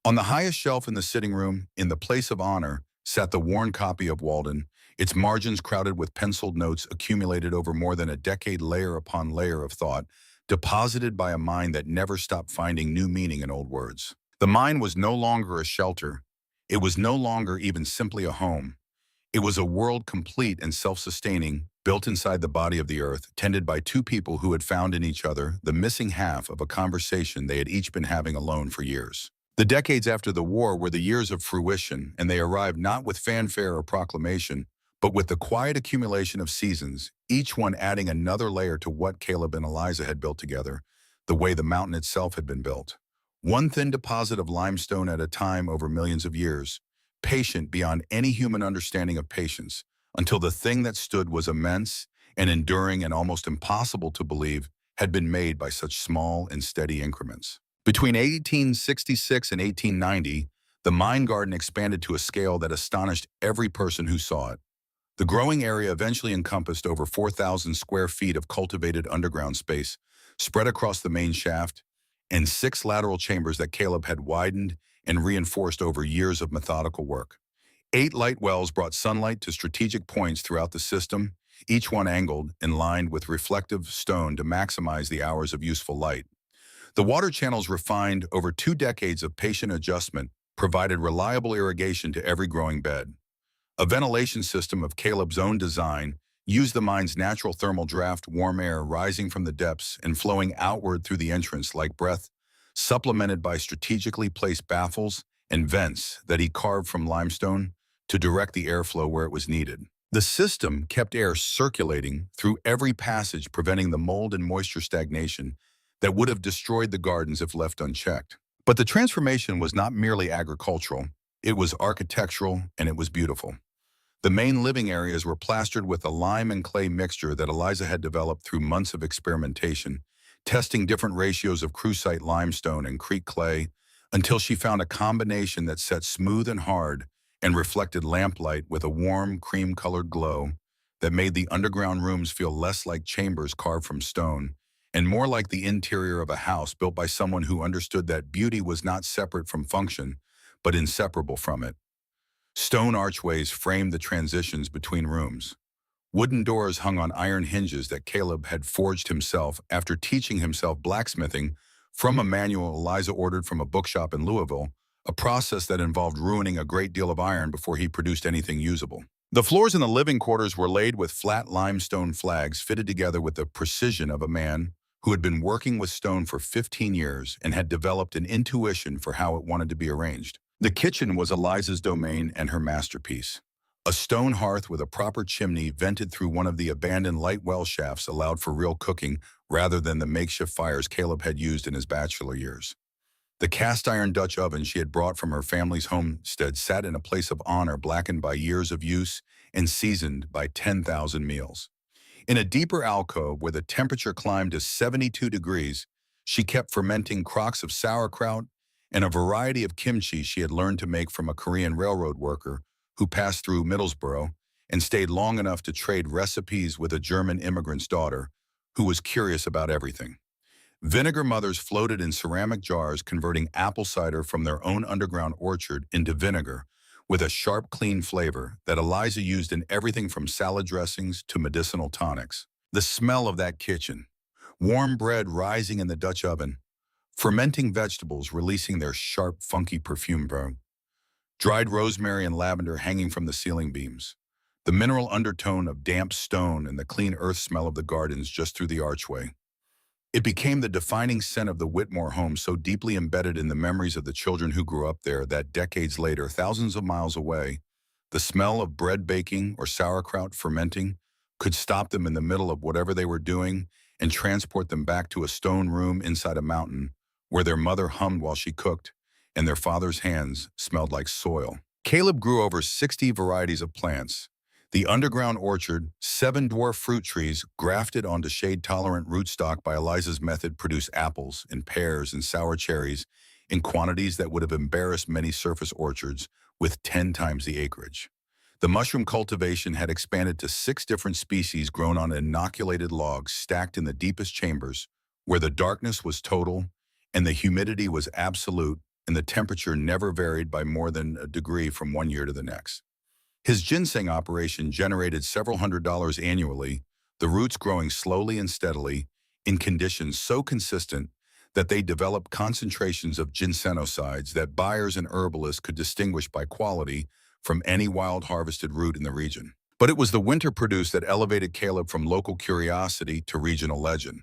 On the highest shelf in the sitting room, in the place of honor, sat the worn copy of Walden, its margins crowded with penciled notes accumulated over more than a decade, layer upon layer of thought, deposited by a mind that never stopped finding new meaning in old words. The mind was no longer a shelter. It was no longer even simply a home. It was a world complete and self-sustaining, built inside the body of the earth, tended by two people who had found in each other the missing half of a conversation they had each been having alone for years. The decades after the war were the years of fruition, and they arrived not with fanfare or proclamation, but with the quiet accumulation of seasons, each one adding another layer to what Caleb and Eliza had built together, the way the mountain itself had been built. One thin deposit of limestone at a time over millions of years, patient beyond any human understanding of patience, until the thing that stood was immense and enduring and almost impossible to believe had been made by such small and steady increments. Between 1866 and 1890, the mine garden expanded to a scale that astonished every person who saw it. The growing area eventually encompassed over 4,000 square feet of cultivated underground space, spread across the main shaft, and 6 lateral chambers that Caleb had widened and reinforced over years of methodical work. 8 light wells brought sunlight to strategic points throughout the system, each one angled and lined with reflective stone to maximize the hours of useful light. The water channels, refined over 2 decades of patient adjustment, provided reliable irrigation to every growing bed. A ventilation system of Caleb's own design used the mine's natural thermal draft, warm air rising from the depths and flowing outward through the entrance like breath, supplemented by strategically placed baffles and vents that he carved from limestone to direct the airflow where it was needed. The system kept air circulating through every passage, preventing the mold and moisture stagnation that would have destroyed the gardens if left unchecked. But the transformation was not merely agricultural, it was architectural, and it was beautiful. The main living areas were plastered with a lime and clay mixture that Eliza had developed through months of experimentation, testing different ratios of crucite limestone and creek clay until she found a combination that set smooth and hard and reflected lamplight with a warm, cream-colored glow that made the underground rooms feel less like chambers carved from stone and more like the interior of a house built by someone who understood that beauty was not separate from function, but inseparable from it. Stone archways framed the transitions between rooms. Wooden doors hung on iron hinges that Caleb had forged himself after teaching himself blacksmithing from a manual Eliza ordered from a bookshop in Louisville, a process that involved ruining a great deal of iron before he produced anything usable. The floors in the living quarters were laid with flat limestone flags fitted together with the precision of a man who had been working with stone for 15 years and had developed an intuition for how it wanted to be arranged. The kitchen was Eliza's domain and her masterpiece. A stone hearth with a proper chimney vented through one of the abandoned light well shafts allowed for real cooking rather than the makeshift fires Caleb had used in his bachelor years. The cast-iron Dutch oven she had brought from her family's homestead sat in a place of honor blackened by years of use and seasoned by 10,000 meals. In a deeper alcove where the temperature climbed to 72 degrees, she kept fermenting crocks of sauerkraut and a variety of kimchi she had learned to make from a Korean railroad worker who passed through Middlesbrough and stayed long enough to trade recipes with a German immigrant's daughter who was curious about everything. Vinegar mothers floated in ceramic jars, converting apple cider from their own underground orchard into vinegar with a sharp, clean flavor that Eliza used in everything from salad dressings to medicinal tonics. The smell of that kitchen, warm bread rising in the Dutch oven, fermenting vegetables releasing their sharp, funky perfume, dried rosemary and lavender hanging from the ceiling beams, the mineral undertone of damp stone and the clean earth smell of the gardens just through the archway. It became the defining scent of the Whitmore home, so deeply embedded in the memories of the children who grew up there that decades later, thousands of miles away, the smell of bread baking or sauerkraut fermenting could stop them in the middle of whatever they were doing and transport them back to a stone room inside a mountain where their mother hummed while she cooked and their father's hands smelled like soil. Caleb grew over 60 varieties of plants. The underground orchard, 7 dwarf fruit trees grafted onto shade-tolerant rootstock by Eliza's method produce apples and pears and sour cherries in quantities that would have embarrassed many surface orchards with 10 times the acreage. The mushroom cultivation had expanded to 6 different species grown on inoculated logs stacked in the deepest chambers, where the darkness was total and the humidity was absolute and the temperature never varied by more than a degree from one year to the next. His ginseng operation generated several $100s annually, the roots growing slowly and steadily in conditions so consistent that they developed concentrations of ginsenosides that buyers and herbalists could distinguish by quality from any wild harvested root in the region. But it was the winter produce that elevated Caleb from local curiosity to regional legend.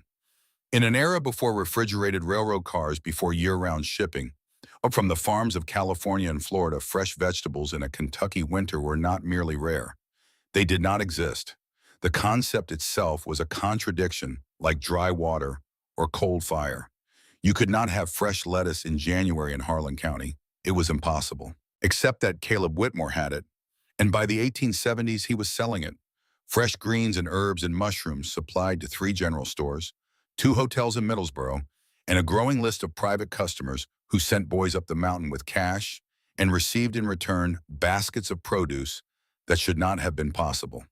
In an era before refrigerated railroad cars, before year-round shipping, up from the farms of California and Florida, fresh vegetables in a Kentucky winter were not merely rare. They did not exist. The concept itself was a contradiction, like dry water or cold fire. You could not have fresh lettuce in January in Harlan County. It was impossible. Except that Caleb Whitmore had it, and by the 1870s he was selling it. Fresh greens and herbs and mushrooms supplied to 3 general stores, 2 hotels in Middlesboro, and a growing list of private customers who sent boys up the mountain with cash and received in return baskets of produce that should not have been possible.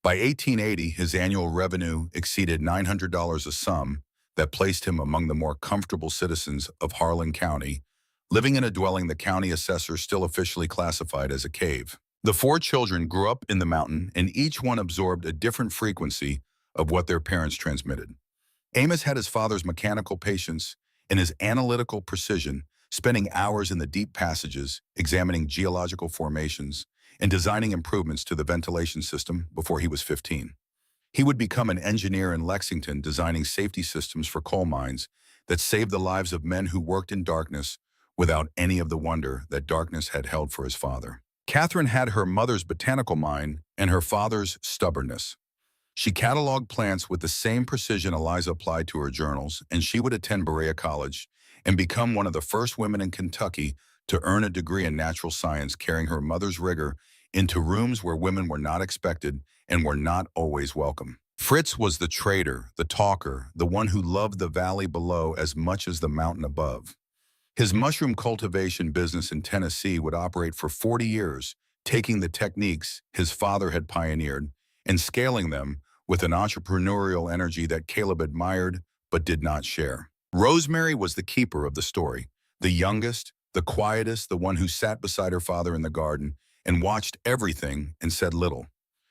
By 1880, his annual revenue exceeded $900, a sum that placed him among the more comfortable citizens of Harlan County, living in a dwelling the county assessor still officially classified as a cave. The 4 children grew up in the mountain, and each one absorbed a different frequency of what their parents transmitted. Amos had his father's mechanical patience and his analytical precision, spending hours in the deep passages, examining geological formations, and designing improvements to the ventilation system before he was 15. He would become an engineer in Lexington, designing safety systems for coal mines that saved the lives of men who worked in darkness without any of the wonder that darkness had held for his father. Catherine had her mother's botanical mind and her father's stubbornness. She cataloged plants with the same precision Eliza applied to her journals, and she would attend Berea College and become one of the first women in Kentucky to earn a degree in natural science, carrying her mother's rigor into rooms where women were not expected and were not always welcome. Fritz was the trader, the talker, the one who loved the valley below as much as the mountain above. His mushroom cultivation business in Tennessee would operate for 40 years, taking the techniques his father had pioneered and scaling them with an entrepreneurial energy that Caleb admired but did not share. Rosemary was the keeper of the story, the youngest, the quietest, the one who sat beside her father in the garden and watched everything and said little.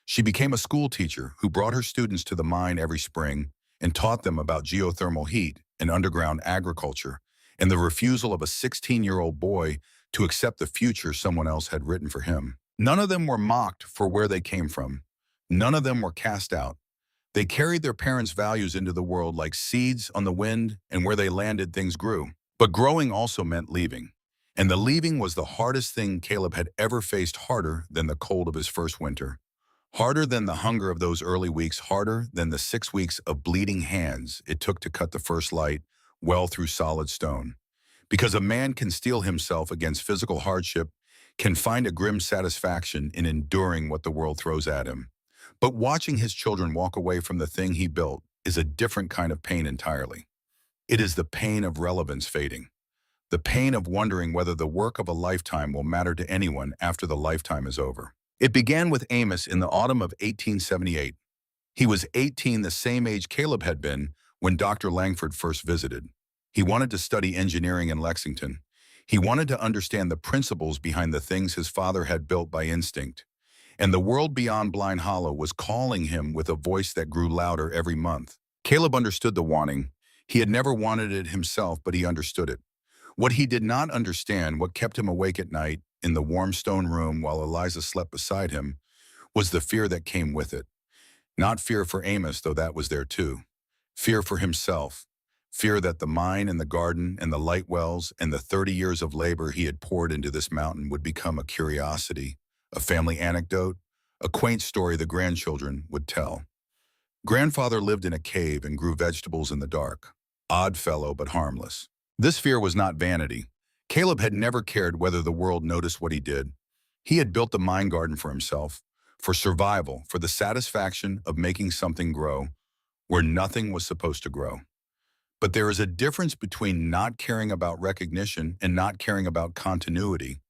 She became a school teacher who brought her students to the mine every spring and taught them about geothermal heat and underground agriculture and the refusal of a 16-year-old boy to accept the future someone else had written for him. None of them were mocked for where they came from. None of them were cast out. They carried their parents' values into the world like seeds on the wind, and where they landed, things grew. But growing also meant leaving. And the leaving was the hardest thing Caleb had ever faced, harder than the cold of his first winter. Harder than the hunger of those early weeks, harder than the 6 weeks of bleeding hands it took to cut the first light well through solid stone. Because a man can steel himself against physical hardship, can find a grim satisfaction in enduring what the world throws at him. But watching his children walk away from the thing he built is a different kind of pain entirely. It is the pain of relevance fading, the pain of wondering whether the work of a lifetime will matter to anyone after the lifetime is over. It began with Amos in the autumn of 1878. He was 18, the same age Caleb had been when Dr. Langford first visited. He wanted to study engineering in Lexington. He wanted to understand the principles behind the things his father had built by instinct. And the world beyond Blind Hollow was calling him with a voice that grew louder every month. Caleb understood the wanting. He had never wanted it himself, but he understood it. What he did not understand, what kept him awake at night in the warm stone room while Eliza slept beside him, was the fear that came with it. Not fear for Amos, though that was there too. Fear for himself. Fear that the mine and the garden and the light wells and the 30 years of labor he had poured into this mountain would become a curiosity, a family anecdote, a quaint story the grandchildren would tell. Grandfather lived in a cave and grew vegetables in the dark. Odd fellow, but harmless. This fear was not vanity. Caleb had never cared whether the world noticed what he did. He had built the mine garden for himself, for survival, for the satisfaction of making something grow where nothing was supposed to grow. But there is a difference between not caring about recognition and not caring about continuity.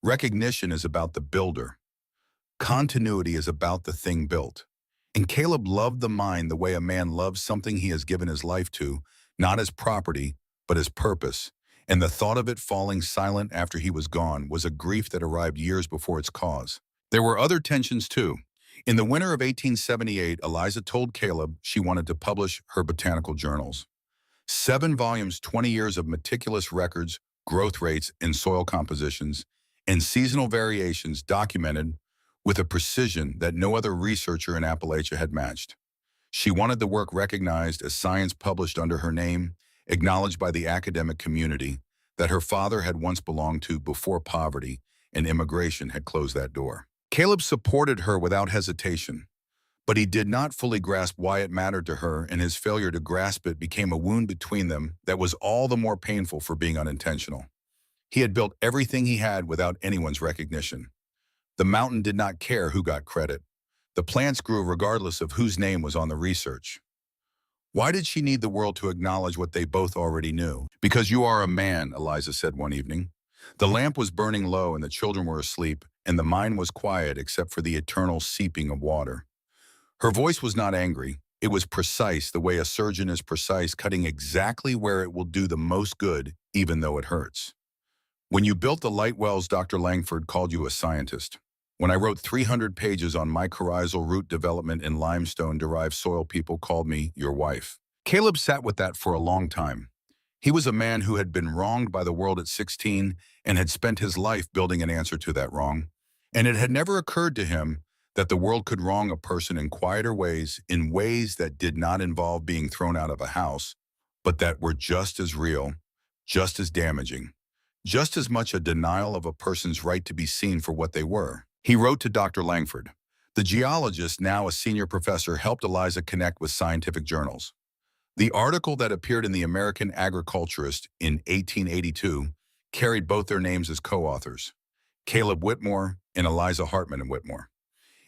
Recognition is about the builder. Continuity is about the thing built. And Caleb loved the mine the way a man loves something he has given his life to, not as property, but as purpose. And the thought of it falling silent after he was gone was a grief that arrived years before its cause. There were other tensions too. In the winter of 1878, Eliza told Caleb she wanted to publish her botanical journals. 7 volumes, 20 years of meticulous records, growth rates and soil compositions, and seasonal variations documented with a precision that no other researcher in Appalachia had matched. She wanted the work recognized as science published under her name, acknowledged by the academic community that her father had once belonged to before poverty and immigration had closed that door. Caleb supported her without hesitation, but he did not fully grasp why it mattered to her, and his failure to grasp it became a wound between them that was all the more painful for being unintentional. He had built everything he had without anyone's recognition. The mountain did not care who got credit. The plants grew regardless of whose name was on the research. Why did she need the world to acknowledge what they both already knew? Because you are a man, Eliza said one evening. The lamp was burning low and the children were asleep, and the mine was quiet except for the eternal seeping of water. Her voice was not angry. It was precise, the way a surgeon is precise, cutting exactly where it will do the most good, even though it hurts. When you built the light wells, Dr. Langford called you a scientist. When I wrote 300 pages on mycorrhizal root development in limestone-derived soil, people called me your wife. Caleb sat with that for a long time. He was a man who had been wronged by the world at 16 and had spent his life building an answer to that wrong. And it had never occurred to him that the world could wrong a person in quieter ways, in ways that did not involve being thrown out of a house, but that were just as real, just as damaging, just as much a denial of a person's right to be seen for what they were. He wrote to Dr. Langford. The geologist, now a senior professor, helped Eliza connect with scientific journals. The article that appeared in the American Agriculturist in 1882 carried both their names as co-authors, Caleb Whitmore and Eliza Hartman and Whitmore.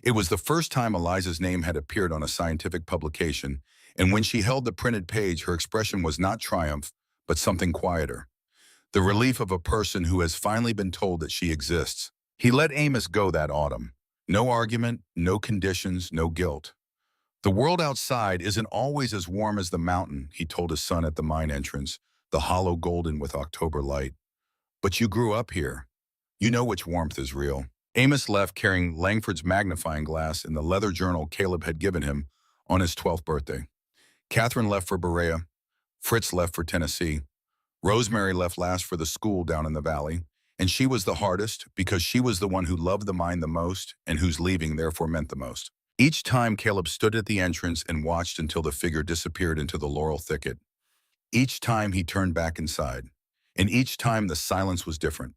It was the first time Eliza's name had appeared on a scientific publication, and when she held the printed page, her expression was not triumph, but something quieter. The relief of a person who has finally been told that she exists. He let Amos go that autumn. No argument, no conditions, no guilt. The world outside isn't always as warm as the mountain, he told his son at the mine entrance, the hollow golden with October light. But you grew up here. You know which warmth is real. Amos left carrying Langford's magnifying glass and the leather journal Caleb had given him on his 12th birthday. Catherine left for Berea. Fritz left for Tennessee. Rosemary left last for the school down in the valley. And she was the hardest because she was the one who loved the mine the most and whose leaving therefore meant the most. Each time Caleb stood at the entrance and watched until the figure disappeared into the laurel thicket. Each time he turned back inside. And each time the silence was different.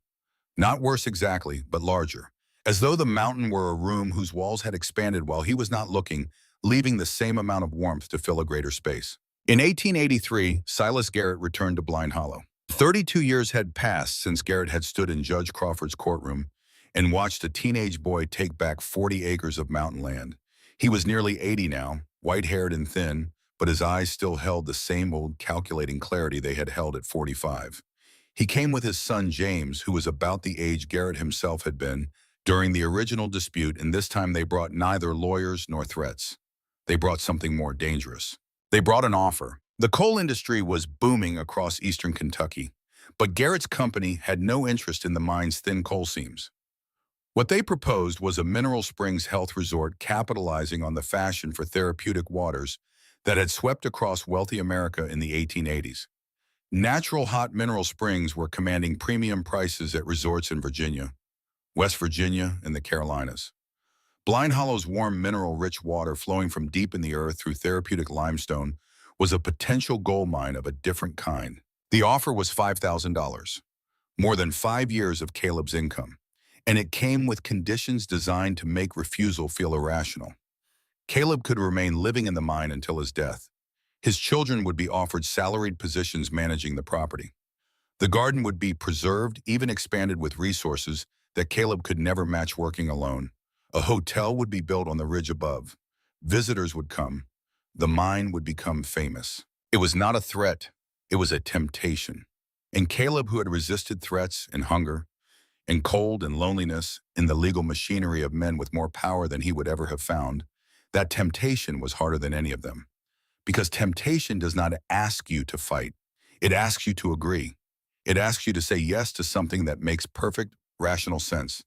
Not worse exactly, but larger. As though the mountain were a room whose walls had expanded while he was not looking, leaving the same amount of warmth to fill a greater space. In 1883, Silas Garrett returned to Blind Hollow. 32 years had passed since Garrett had stood in Judge Crawford's courtroom and watched a teenage boy take back 40 acres of mountain land. He was nearly 80 now, white-haired and thin, but his eyes still held the same old calculating clarity they had held at 45. He came with his son James, who was about the age Garrett himself had been during the original dispute, and this time they brought neither lawyers nor threats. They brought something more dangerous. They brought an offer. The coal industry was booming across eastern Kentucky, but Garrett's company had no interest in the mine's thin coal seams. What they proposed was a mineral springs health resort capitalizing on the fashion for therapeutic waters that had swept across wealthy America in the 1880s. Natural hot mineral springs were commanding premium prices at resorts in Virginia, West Virginia, and the Carolinas. Blind Hollow's warm mineral-rich water flowing from deep in the earth through therapeutic limestone was a potential gold mine of a different kind. The offer was $5,000, more than 5 years of Caleb's income, and it came with conditions designed to make refusal feel irrational. Caleb could remain living in the mine until his death. His children would be offered salaried positions managing the property. The garden would be preserved, even expanded with resources that Caleb could never match working alone. A hotel would be built on the ridge above. Visitors would come. The mine would become famous. It was not a threat. It was a temptation. And Caleb, who had resisted threats and hunger, and cold and loneliness in the legal machinery of men with more power than he would ever have found, that temptation was harder than any of them. Because temptation does not ask you to fight. It asks you to agree. It asks you to say yes to something that makes perfect, rational sense,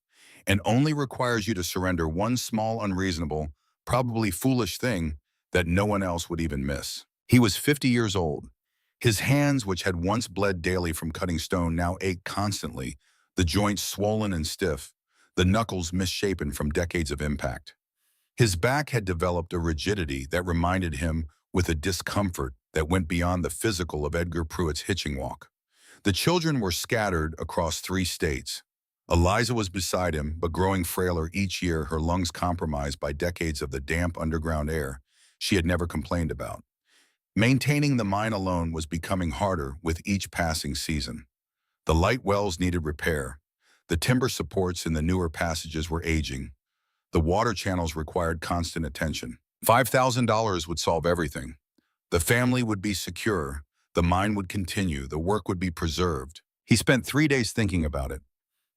and only requires you to surrender one small, unreasonable, probably foolish thing that no one else would even miss. He was 50 years old. His hands, which had once bled daily from cutting stone, now ached constantly, the joints swollen and stiff, the knuckles misshapen from decades of impact. His back had developed a rigidity that reminded him with a discomfort that went beyond the physical of Edgar Pruitt's hitching walk. The children were scattered across 3 states. Eliza was beside him, but growing frailer each year, her lungs compromised by decades of the damp underground air she had never complained about. Maintaining the mine alone was becoming harder with each passing season. The light wells needed repair. The timber supports in the newer passages were aging. The water channels required constant attention. $5,000 would solve everything. The family would be secure. The mine would continue. The work would be preserved. He spent 3 days thinking about it.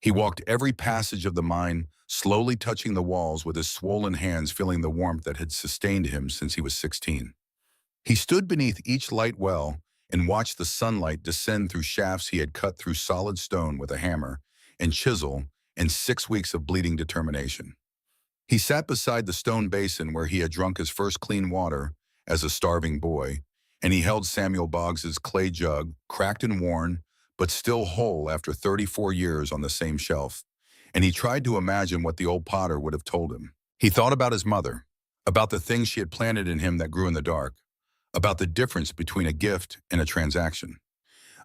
He walked every passage of the mine, slowly touching the walls with his swollen hands, feeling the warmth that had sustained him since he was 16. He stood beneath each light well and watched the sunlight descend through shafts he had cut through solid stone with a hammer and chisel and 6 weeks of bleeding determination. He sat beside the stone basin where he had drunk his first clean water as a starving boy, and he held Samuel Boggs's clay jug, cracked and worn, but still whole after 34 years on the same shelf, and he tried to imagine what the old potter would have told him. He thought about his mother, about the things she had planted in him that grew in the dark, about the difference between a gift and a transaction,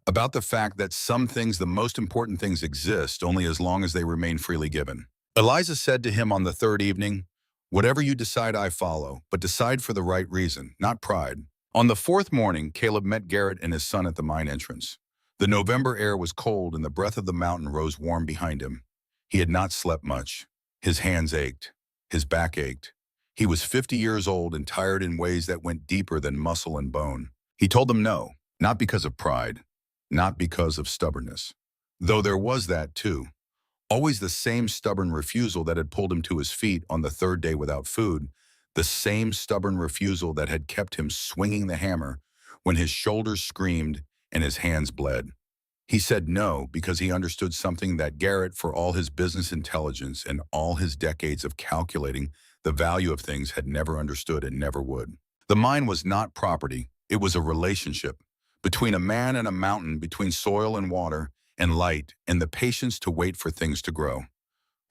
about the fact that some things, the most important things, exist only as long as they remain freely given. Eliza said to him on the 3rd evening, "Whatever you decide, I follow, but decide for the right reason, not pride." On the 4th morning, Caleb met Garrett and his son at the mine entrance. The November air was cold and the breath of the mountain rose warm behind him. He had not slept much. His hands ached. His back ached. He was 50 years old and tired in ways that went deeper than muscle and bone. He told them no, not because of pride, not because of stubbornness, though there was that too. Always the same stubborn refusal that had pulled him to his feet on the 3rd day without food, the same stubborn refusal that had kept him swinging the hammer when his shoulders screamed and his hands bled. He said no because he understood something that Garrett, for all his business intelligence and all his decades of calculating the value of things, had never understood and never would. The mine was not property. It was a relationship between a man and a mountain, between soil and water and light, and the patience to wait for things to grow.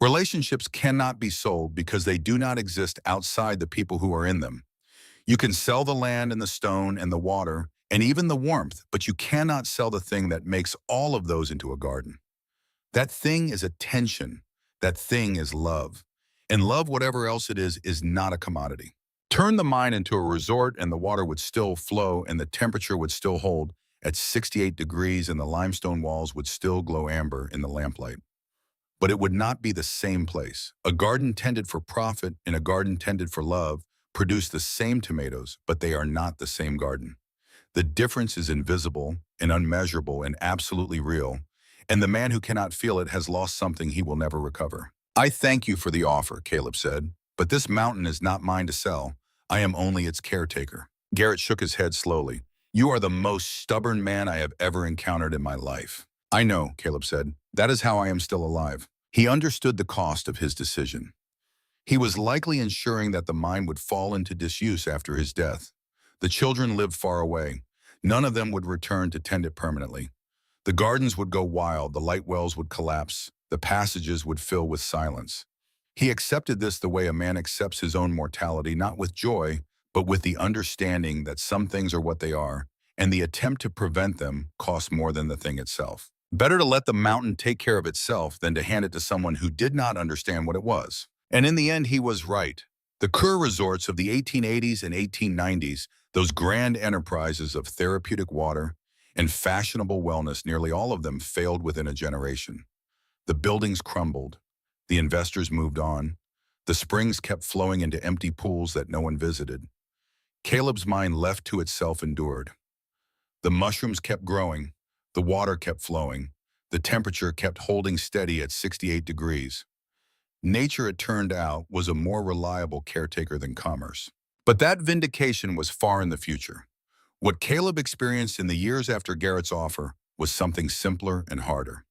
Relationships cannot be sold because they do not exist outside the people who are in them. You can sell the land and the stone and the water and even the warmth, but you cannot sell the thing that makes all of those into a garden. That thing is attention. That thing is love. And love, whatever else it is not a commodity. Turn the mine into a resort and the water would still flow and the temperature would still hold at 68 degrees and the limestone walls would still glow amber in the lamplight. But it would not be the same place. A garden tended for profit and a garden tended for love produce the same tomatoes, but they are not the same garden. The difference is invisible and unmeasurable and absolutely real, and the man who cannot feel it has lost something he will never recover. "I thank you for the offer," Caleb said, "but this mountain is not mine to sell. I am only its caretaker." Garrett shook his head slowly. "You are the most stubborn man I have ever encountered in my life." "I know," Caleb said. "That is how I am still alive." He understood the cost of his decision. He was likely ensuring that the mine would fall into disuse after his death. The children lived far away. None of them would return to tend it permanently. The gardens would go wild, the light wells would collapse, the passages would fill with silence. He accepted this the way a man accepts his own mortality, not with joy, but with the understanding that some things are what they are, and the attempt to prevent them costs more than the thing itself. Better to let the mountain take care of itself than to hand it to someone who did not understand what it was. And in the end, he was right. The Kerr resorts of the 1880s and 1890s, those grand enterprises of therapeutic water and fashionable wellness, nearly all of them failed within a generation. The buildings crumbled. The investors moved on. The springs kept flowing into empty pools that no one visited. Caleb's mind left to itself endured. The mushrooms kept growing, the water kept flowing, the temperature kept holding steady at 68 degrees. Nature, it turned out, was a more reliable caretaker than commerce. But that vindication was far in the future. What Caleb experienced in the years after Garrett's offer was something simpler and harder.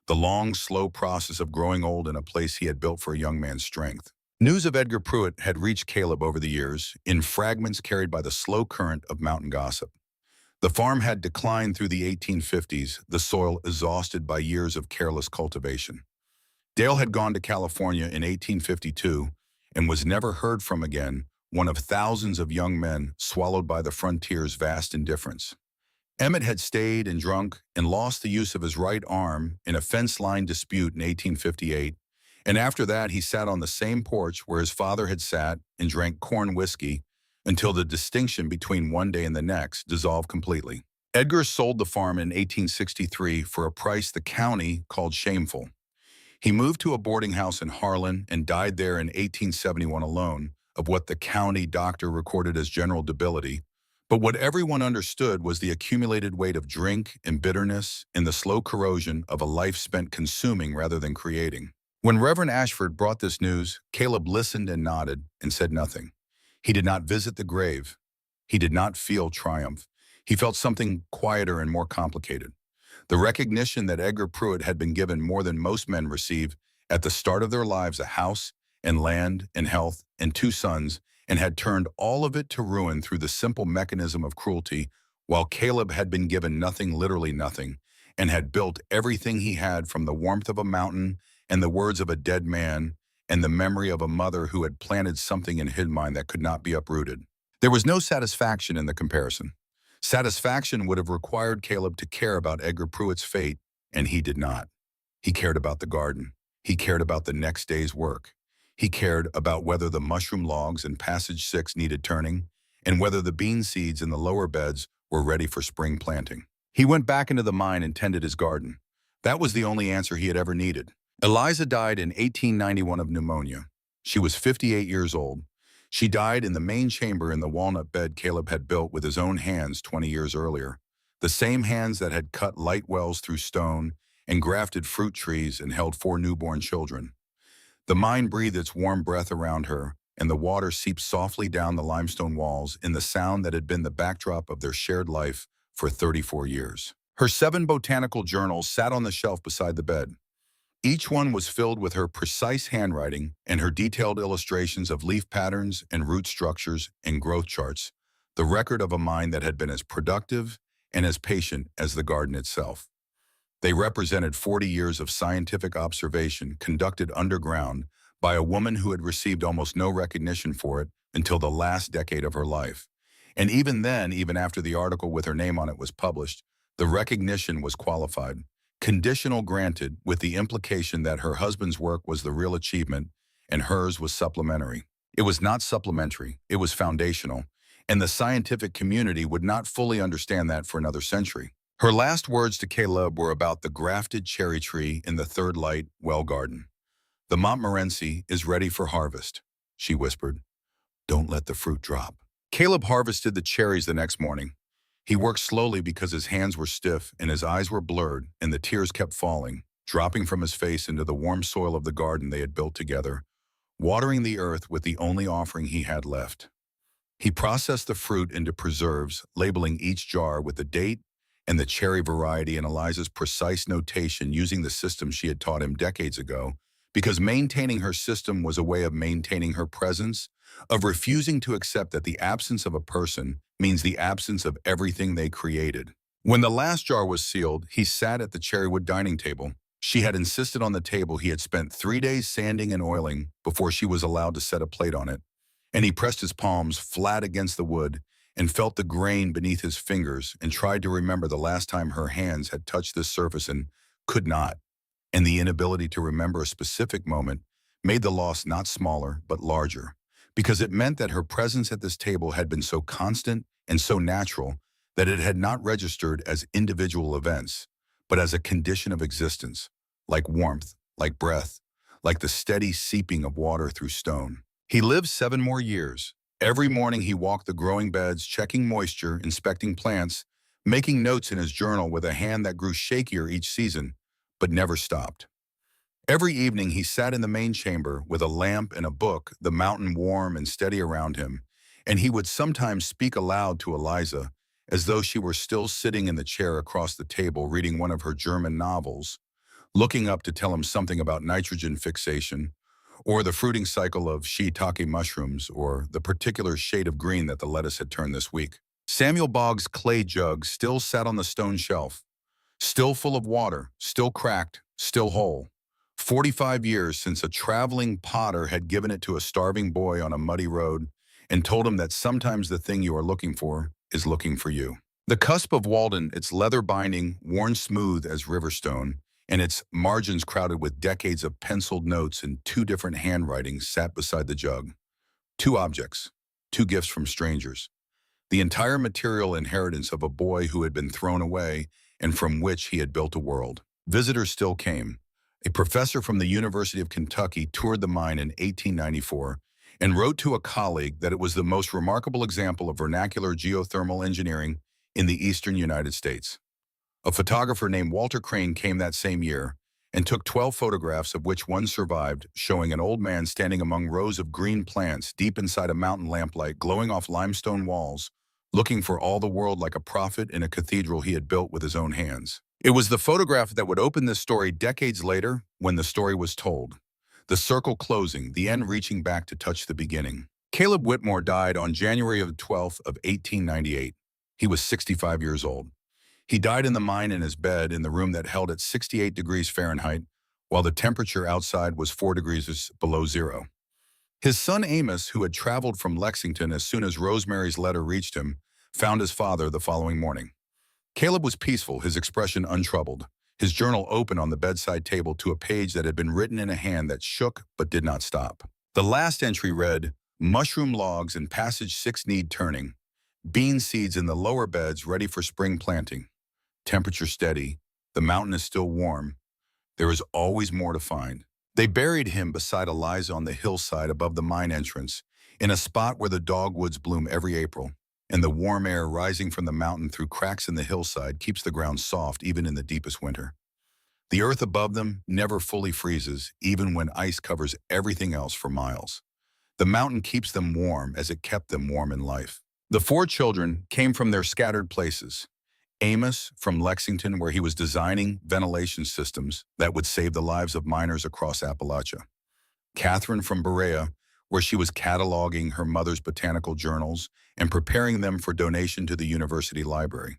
The long, slow process of growing old in a place he had built for a young man's strength. News of Edgar Pruitt had reached Caleb over the years, in fragments carried by the slow current of mountain gossip. The farm had declined through the 1850s, the soil exhausted by years of careless cultivation. Dale had gone to California in 1852 and was never heard from again, one of thousands of young men swallowed by the frontier's vast indifference. Emmett had stayed and drunk and lost the use of his right arm in a fence-line dispute in 1858, and after that he sat on the same porch where his father had sat and drank corn whiskey until the distinction between one day and the next dissolved completely. Edgar sold the farm in 1863 for a price the county called shameful. He moved to a boarding house in Harlan and died there in 1871 alone, of what the county doctor recorded as general debility. But what everyone understood was the accumulated weight of drink and bitterness and the slow corrosion of a life spent consuming rather than creating. When Reverend Ashford brought this news, Caleb listened and nodded and said nothing. He did not visit the grave. He did not feel triumph. He felt something quieter and more complicated. The recognition that Edgar Pruitt had been given more than most men receive at the start of their lives, a house and land and health and 2 sons, and had turned all of it to ruin through the simple mechanism of cruelty, while Caleb had been given nothing, literally nothing, and had built everything he had from the warmth of a mountain and the words of a dead man and the memory of a mother who had planted something in his mind that could not be uprooted. There was no satisfaction in the comparison. Satisfaction would have required Caleb to care about Edgar Pruitt's fate, and he did not. He cared about the garden. He cared about the next day's work. He cared about whether the mushroom logs in Passage 6 needed turning, and whether the bean seeds in the lower beds were ready for spring planting. He went back into the mine and tended his garden. That was the only answer he had ever needed. Eliza died in 1891 of pneumonia. She was 58 years old. She died in the main chamber in the walnut bed Caleb had built with his own hands 20 years earlier, the same hands that had cut light wells through stone and grafted fruit trees and held 4 newborn children. The mine breathed its warm breath around her, and the water seeped softly down the limestone walls in the sound that had been the backdrop of their shared life for 34 years. Her 7 botanical journals sat on the shelf beside the bed. Each one was filled with her precise handwriting and her detailed illustrations of leaf patterns and root structures and growth charts, the record of a mind that had been as productive and as patient as the garden itself. They represented 40 years of scientific observation conducted underground by a woman who had received almost no recognition for it until the last decade of her life. And even then, even after the article with her name on it was published, the recognition was qualified. Conditional granted, with the implication that her husband's work was the real achievement and hers was supplementary. It was not supplementary, it was foundational, and the scientific community would not fully understand that for another century. Her last words to Caleb were about the grafted cherry tree in the Third Light well garden. "The Montmorency is ready for harvest," she whispered. "Don't let the fruit drop." Caleb harvested the cherries the next morning. He worked slowly because his hands were stiff and his eyes were blurred, and the tears kept falling, dropping from his face into the warm soil of the garden they had built together, watering the earth with the only offering he had left. He processed the fruit into preserves, labeling each jar with the date and the cherry variety and Eliza's precise notation using the system she had taught him decades ago, because maintaining her system was a way of maintaining her presence, of refusing to accept that the absence of a person means the absence of everything they created. When the last jar was sealed, he sat at the cherrywood dining table. She had insisted on the table he had spent 3 days sanding and oiling before she was allowed to set a plate on it, and he pressed his palms flat against the wood and felt the grain beneath his fingers and tried to remember the last time her hands had touched this surface and could not. And the inability to remember a specific moment made the loss not smaller but larger, because it meant that her presence at this table had been so constant and so natural that it had not registered as individual events, but as a condition of existence, like warmth, like breath, like the steady seeping of water through stone. He lived 7 more years. Every morning he walked the growing beds, checking moisture, inspecting plants, making notes in his journal with a hand that grew shakier each season, but never stopped. Every evening he sat in the main chamber with a lamp and a book, the mountain warm and steady around him, and he would sometimes speak aloud to Eliza, as though she were still sitting in the chair across the table reading one of her German novels, looking up to tell him something about nitrogen fixation, or the fruiting cycle of shiitake mushrooms, or the particular shade of green that the lettuce had turned this week. Samuel Boggs' clay jug still sat on the stone shelf, still full of water, still cracked, still whole. 45 years since a traveling potter had given it to a starving boy on a muddy road and told him that sometimes the thing you are looking for is looking for you. The cusp of Walden, its leather binding, worn smooth as riverstone, and its margins crowded with decades of penciled notes in 2 different handwritings sat beside the jug. 2 objects, 2 gifts from strangers. The entire material inheritance of a boy who had been thrown away and from which he had built a world. Visitors still came. A professor from the University of Kentucky toured the mine in 1894 and wrote to a colleague that it was the most remarkable example of vernacular geothermal engineering in the eastern United States. A photographer named Walter Crane came that same year and took 12 photographs, of which one survived, showing an old man standing among rows of green plants deep inside a mountain lamplight glowing off limestone walls, looking for all the world like a prophet in a cathedral he had built with his own hands. It was the photograph that would open this story decades later when the story was told. The circle closing, the end reaching back to touch the beginning. Caleb Whitmore died on January 12th of 1898. He was 65 years old. He died in the mine in his bed in the room that held at 68 degrees Fahrenheit, while the temperature outside was 4 degrees below zero. His son Amos, who had traveled from Lexington as soon as Rosemary's letter reached him, found his father the following morning. Caleb was peaceful, his expression untroubled, his journal open on the bedside table to a page that had been written in a hand that shook but did not stop. The last entry read, "Mushroom logs in passage 6 need turning. Bean seeds in the lower beds ready for spring planting. Temperature steady. The mountain is still warm. There is always more to find." They buried him beside Eliza on the hillside above the mine entrance, in a spot where the dogwoods bloom every April, and the warm air rising from the mountain through cracks in the hillside keeps the ground soft even in the deepest winter. The earth above them never fully freezes, even when ice covers everything else for miles. The mountain keeps them warm as it kept them warm in life. The 4 children came from their scattered places. Amos from Lexington, where he was designing ventilation systems that would save the lives of miners across Appalachia. Catherine from Berea, where she was cataloging her mother's botanical journals and preparing them for donation to the university library.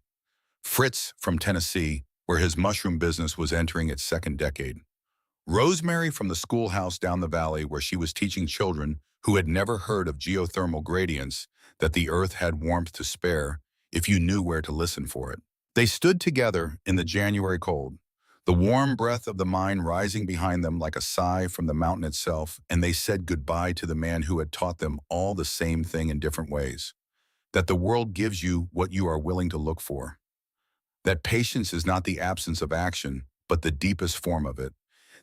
Fritz from Tennessee, where his mushroom business was entering its 2nd decade. Rosemary from the schoolhouse down the valley, where she was teaching children who had never heard of geothermal gradients that the earth had warmth to spare if you knew where to listen for it. They stood together in the January cold, the warm breath of the mine rising behind them like a sigh from the mountain itself, and they said goodbye to the man who had taught them all the same thing in different ways. That the world gives you what you are willing to look for. That patience is not the absence of action, but the deepest form of it.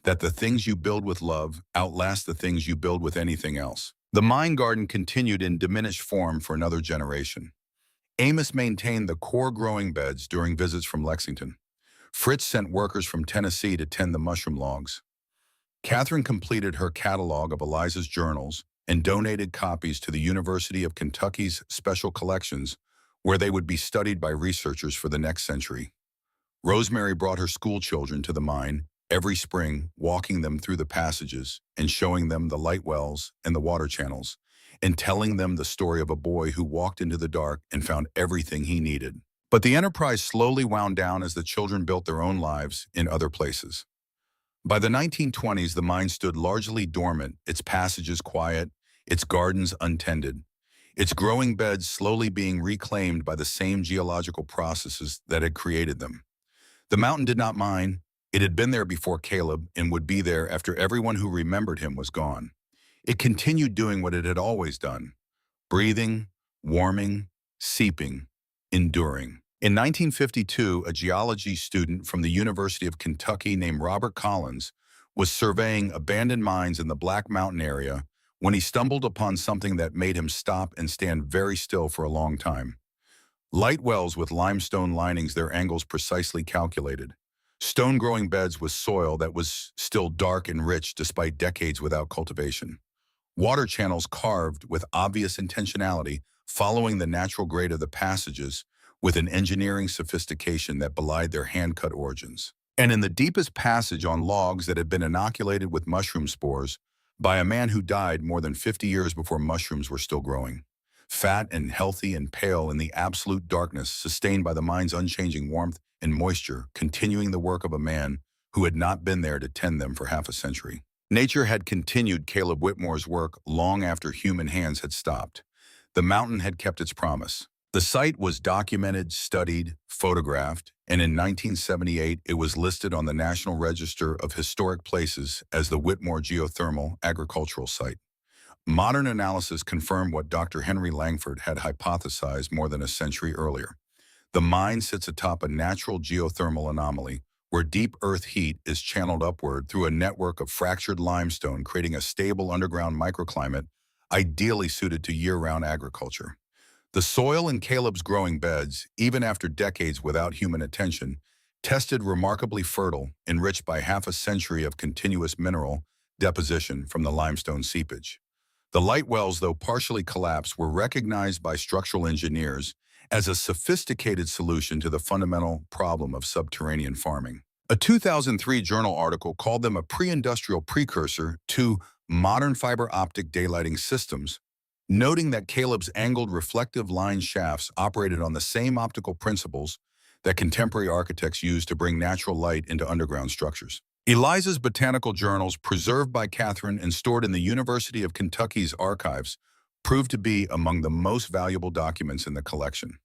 That the things you build with love outlast the things you build with anything else. The mine garden continued in diminished form for another generation. Amos maintained the core growing beds during visits from Lexington. Fritz sent workers from Tennessee to tend the mushroom logs. Catherine completed her catalog of Eliza's journals and donated copies to the University of Kentucky's special collections, where they would be studied by researchers for the next century. Rosemary brought her school children to the mine every spring, walking them through the passages and showing them the light wells and the water channels, and telling them the story of a boy who walked into the dark and found everything he needed. But the enterprise slowly wound down as the children built their own lives in other places. By the 1920s, the mine stood largely dormant, its passages quiet, its gardens untended, its growing beds slowly being reclaimed by the same geological processes that had created them. The mountain did not mine. It had been there before Caleb and would be there after everyone who remembered him was gone. It continued doing what it had always done, breathing, warming, seeping, enduring. In 1952, a geology student from the University of Kentucky named Robert Collins was surveying abandoned mines in the Black Mountain area when he stumbled upon something that made him stop and stand very still for a long time. Light wells with limestone linings, their angles precisely calculated. Stone-growing beds with soil that was still dark and rich despite decades without cultivation. Water channels carved with obvious intentionality, following the natural grade of the passages with an engineering sophistication that belied their hand-cut origins. And in the deepest passage on logs that had been inoculated with mushroom spores by a man who died more than 50 years before mushrooms were still growing. Fat and healthy and pale in the absolute darkness sustained by the mine's unchanging warmth and moisture, continuing the work of a man who had not been there to tend them for half a century. Nature had continued Caleb Whitmore's work long after human hands had stopped. The mountain had kept its promise. The site was documented, studied, photographed, and in 1978 it was listed on the National Register of Historic Places as the Whitmore Geothermal Agricultural Site. Modern analysis confirmed what Dr. Henry Langford had hypothesized more than a century earlier. The mine sits atop a natural geothermal anomaly where deep earth heat is channeled upward through a network of fractured limestone, creating a stable underground microclimate ideally suited to year-round agriculture. The soil in Caleb's growing beds, even after decades without human attention, tested remarkably fertile, enriched by half a century of continuous mineral deposition from the limestone seepage. The light wells, though partially collapsed, were recognized by structural engineers as a sophisticated solution to the fundamental problem of subterranean farming. A 2003 journal article called them a pre-industrial precursor to modern fiber optic daylighting systems, noting that Caleb's angled reflective line shafts operated on the same optical principles that contemporary architects use to bring natural light into underground structures. Eliza's botanical journals, preserved by Catherine and stored in the University of Kentucky's archives, proved to be among the most valuable documents in the collection.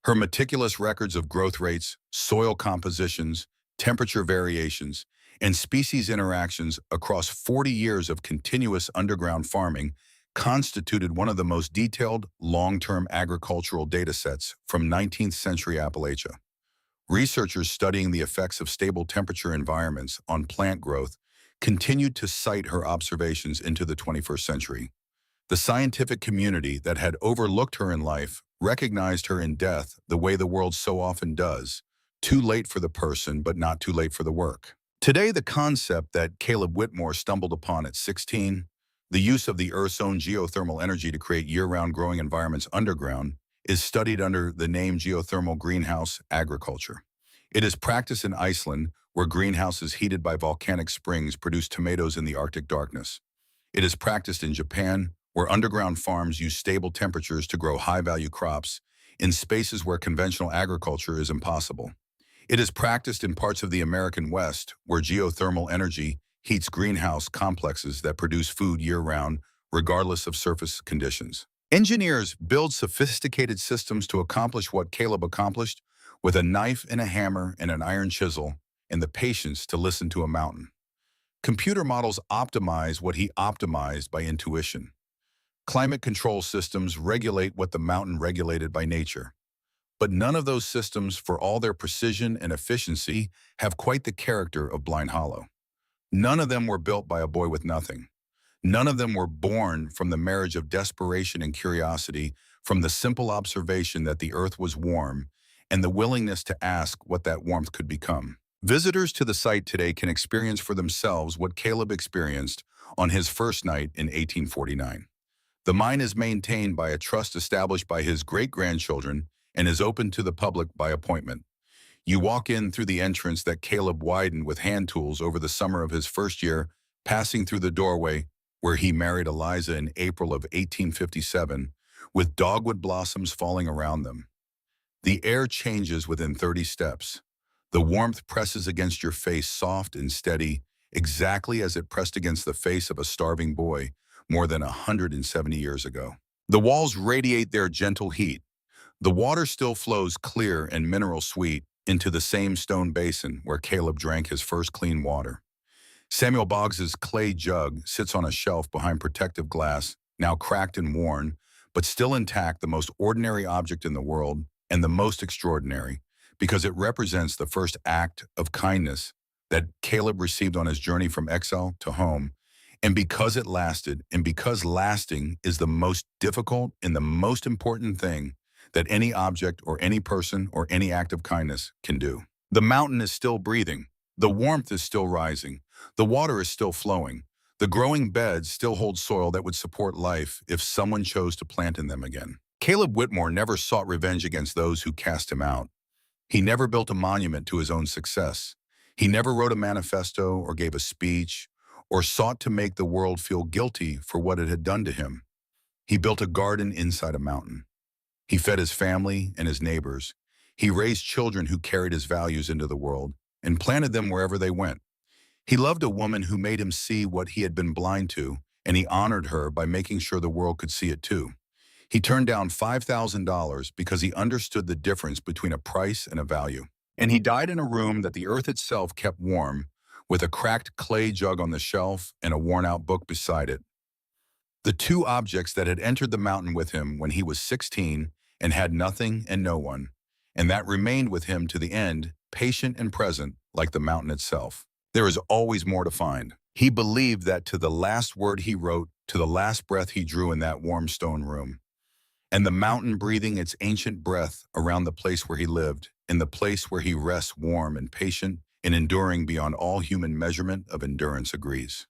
Her meticulous records of growth rates, soil compositions, temperature variations, and species interactions across 40 years of continuous underground farming constituted one of the most detailed long-term agricultural datasets from 19th century Appalachia. Researchers studying the effects of stable temperature environments on plant growth continued to cite her observations into the 21st century. The scientific community that had overlooked her in life recognized her in death the way the world so often does, too late for the person but not too late for the work. Today, the concept that Caleb Whitmore stumbled upon at 16, the use of the Earth's own geothermal energy to create year-round growing environments underground, is studied under the name geothermal greenhouse agriculture. It is practiced in Iceland, where greenhouses heated by volcanic springs produce tomatoes in the Arctic darkness. It is practiced in Japan, where underground farms use stable temperatures to grow high-value crops in spaces where conventional agriculture is impossible. It is practiced in parts of the American West, where geothermal energy heats greenhouse complexes that produce food year-round, regardless of surface conditions. Engineers build sophisticated systems to accomplish what Caleb accomplished with a knife and a hammer and an iron chisel and the patience to listen to a mountain. Computer models optimize what he optimized by intuition. Climate control systems regulate what the mountain regulated by nature. But none of those systems, for all their precision and efficiency, have quite the character of Blind Hollow. None of them were built by a boy with nothing. None of them were born from the marriage of desperation and curiosity, from the simple observation that the earth was warm and the willingness to ask what that warmth could become. Visitors to the site today can experience for themselves what Caleb experienced on his first night in 1849. The mine is maintained by a trust established by his great-grandchildren and is open to the public by appointment. You walk in through the entrance that Caleb widened with hand tools over the summer of his first year, passing through the doorway where he married Eliza in April of 1857, with dogwood blossoms falling around them. The air changes within 30 steps. The warmth presses against your face, soft and steady, exactly as it pressed against the face of a starving boy more than 170 years ago. The walls radiate their gentle heat. The water still flows clear and mineral sweet into the same stone basin where Caleb drank his first clean water. Samuel Boggs's clay jug sits on a shelf behind protective glass, now cracked and worn, but still intact, the most ordinary object in the world and the most extraordinary, because it represents the first act of kindness that Caleb received on his journey from exile to home. And because it lasted, and because lasting is the most difficult and the most important thing that any object or any person or any act of kindness can do. The mountain is still breathing. The warmth is still rising. The water is still flowing. The growing beds still hold soil that would support life if someone chose to plant in them again. Caleb Whitmore never sought revenge against those who cast him out. He never built a monument to his own success. He never wrote a manifesto or gave a speech or sought to make the world feel guilty for what it had done to him. He built a garden inside a mountain. He fed his family and his neighbors. He raised children who carried his values into the world and planted them wherever they went. He loved a woman who made him see what he had been blind to, and he honored her by making sure the world could see it too. He turned down $5,000 because he understood the difference between a price and a value. And he died in a room that the earth itself kept warm, with a cracked clay jug on the shelf and a worn-out book beside it. The two objects that had entered the mountain with him when he was 16 and had nothing and no one, and that remained with him to the end, patient and present, like the mountain itself. There is always more to find. He believed that to the last word he wrote, to the last breath he drew in that warm stone room, and the mountain breathing its ancient breath around the place where he lived, in the place where he rests warm and patient and enduring beyond all human measurement of endurance agrees.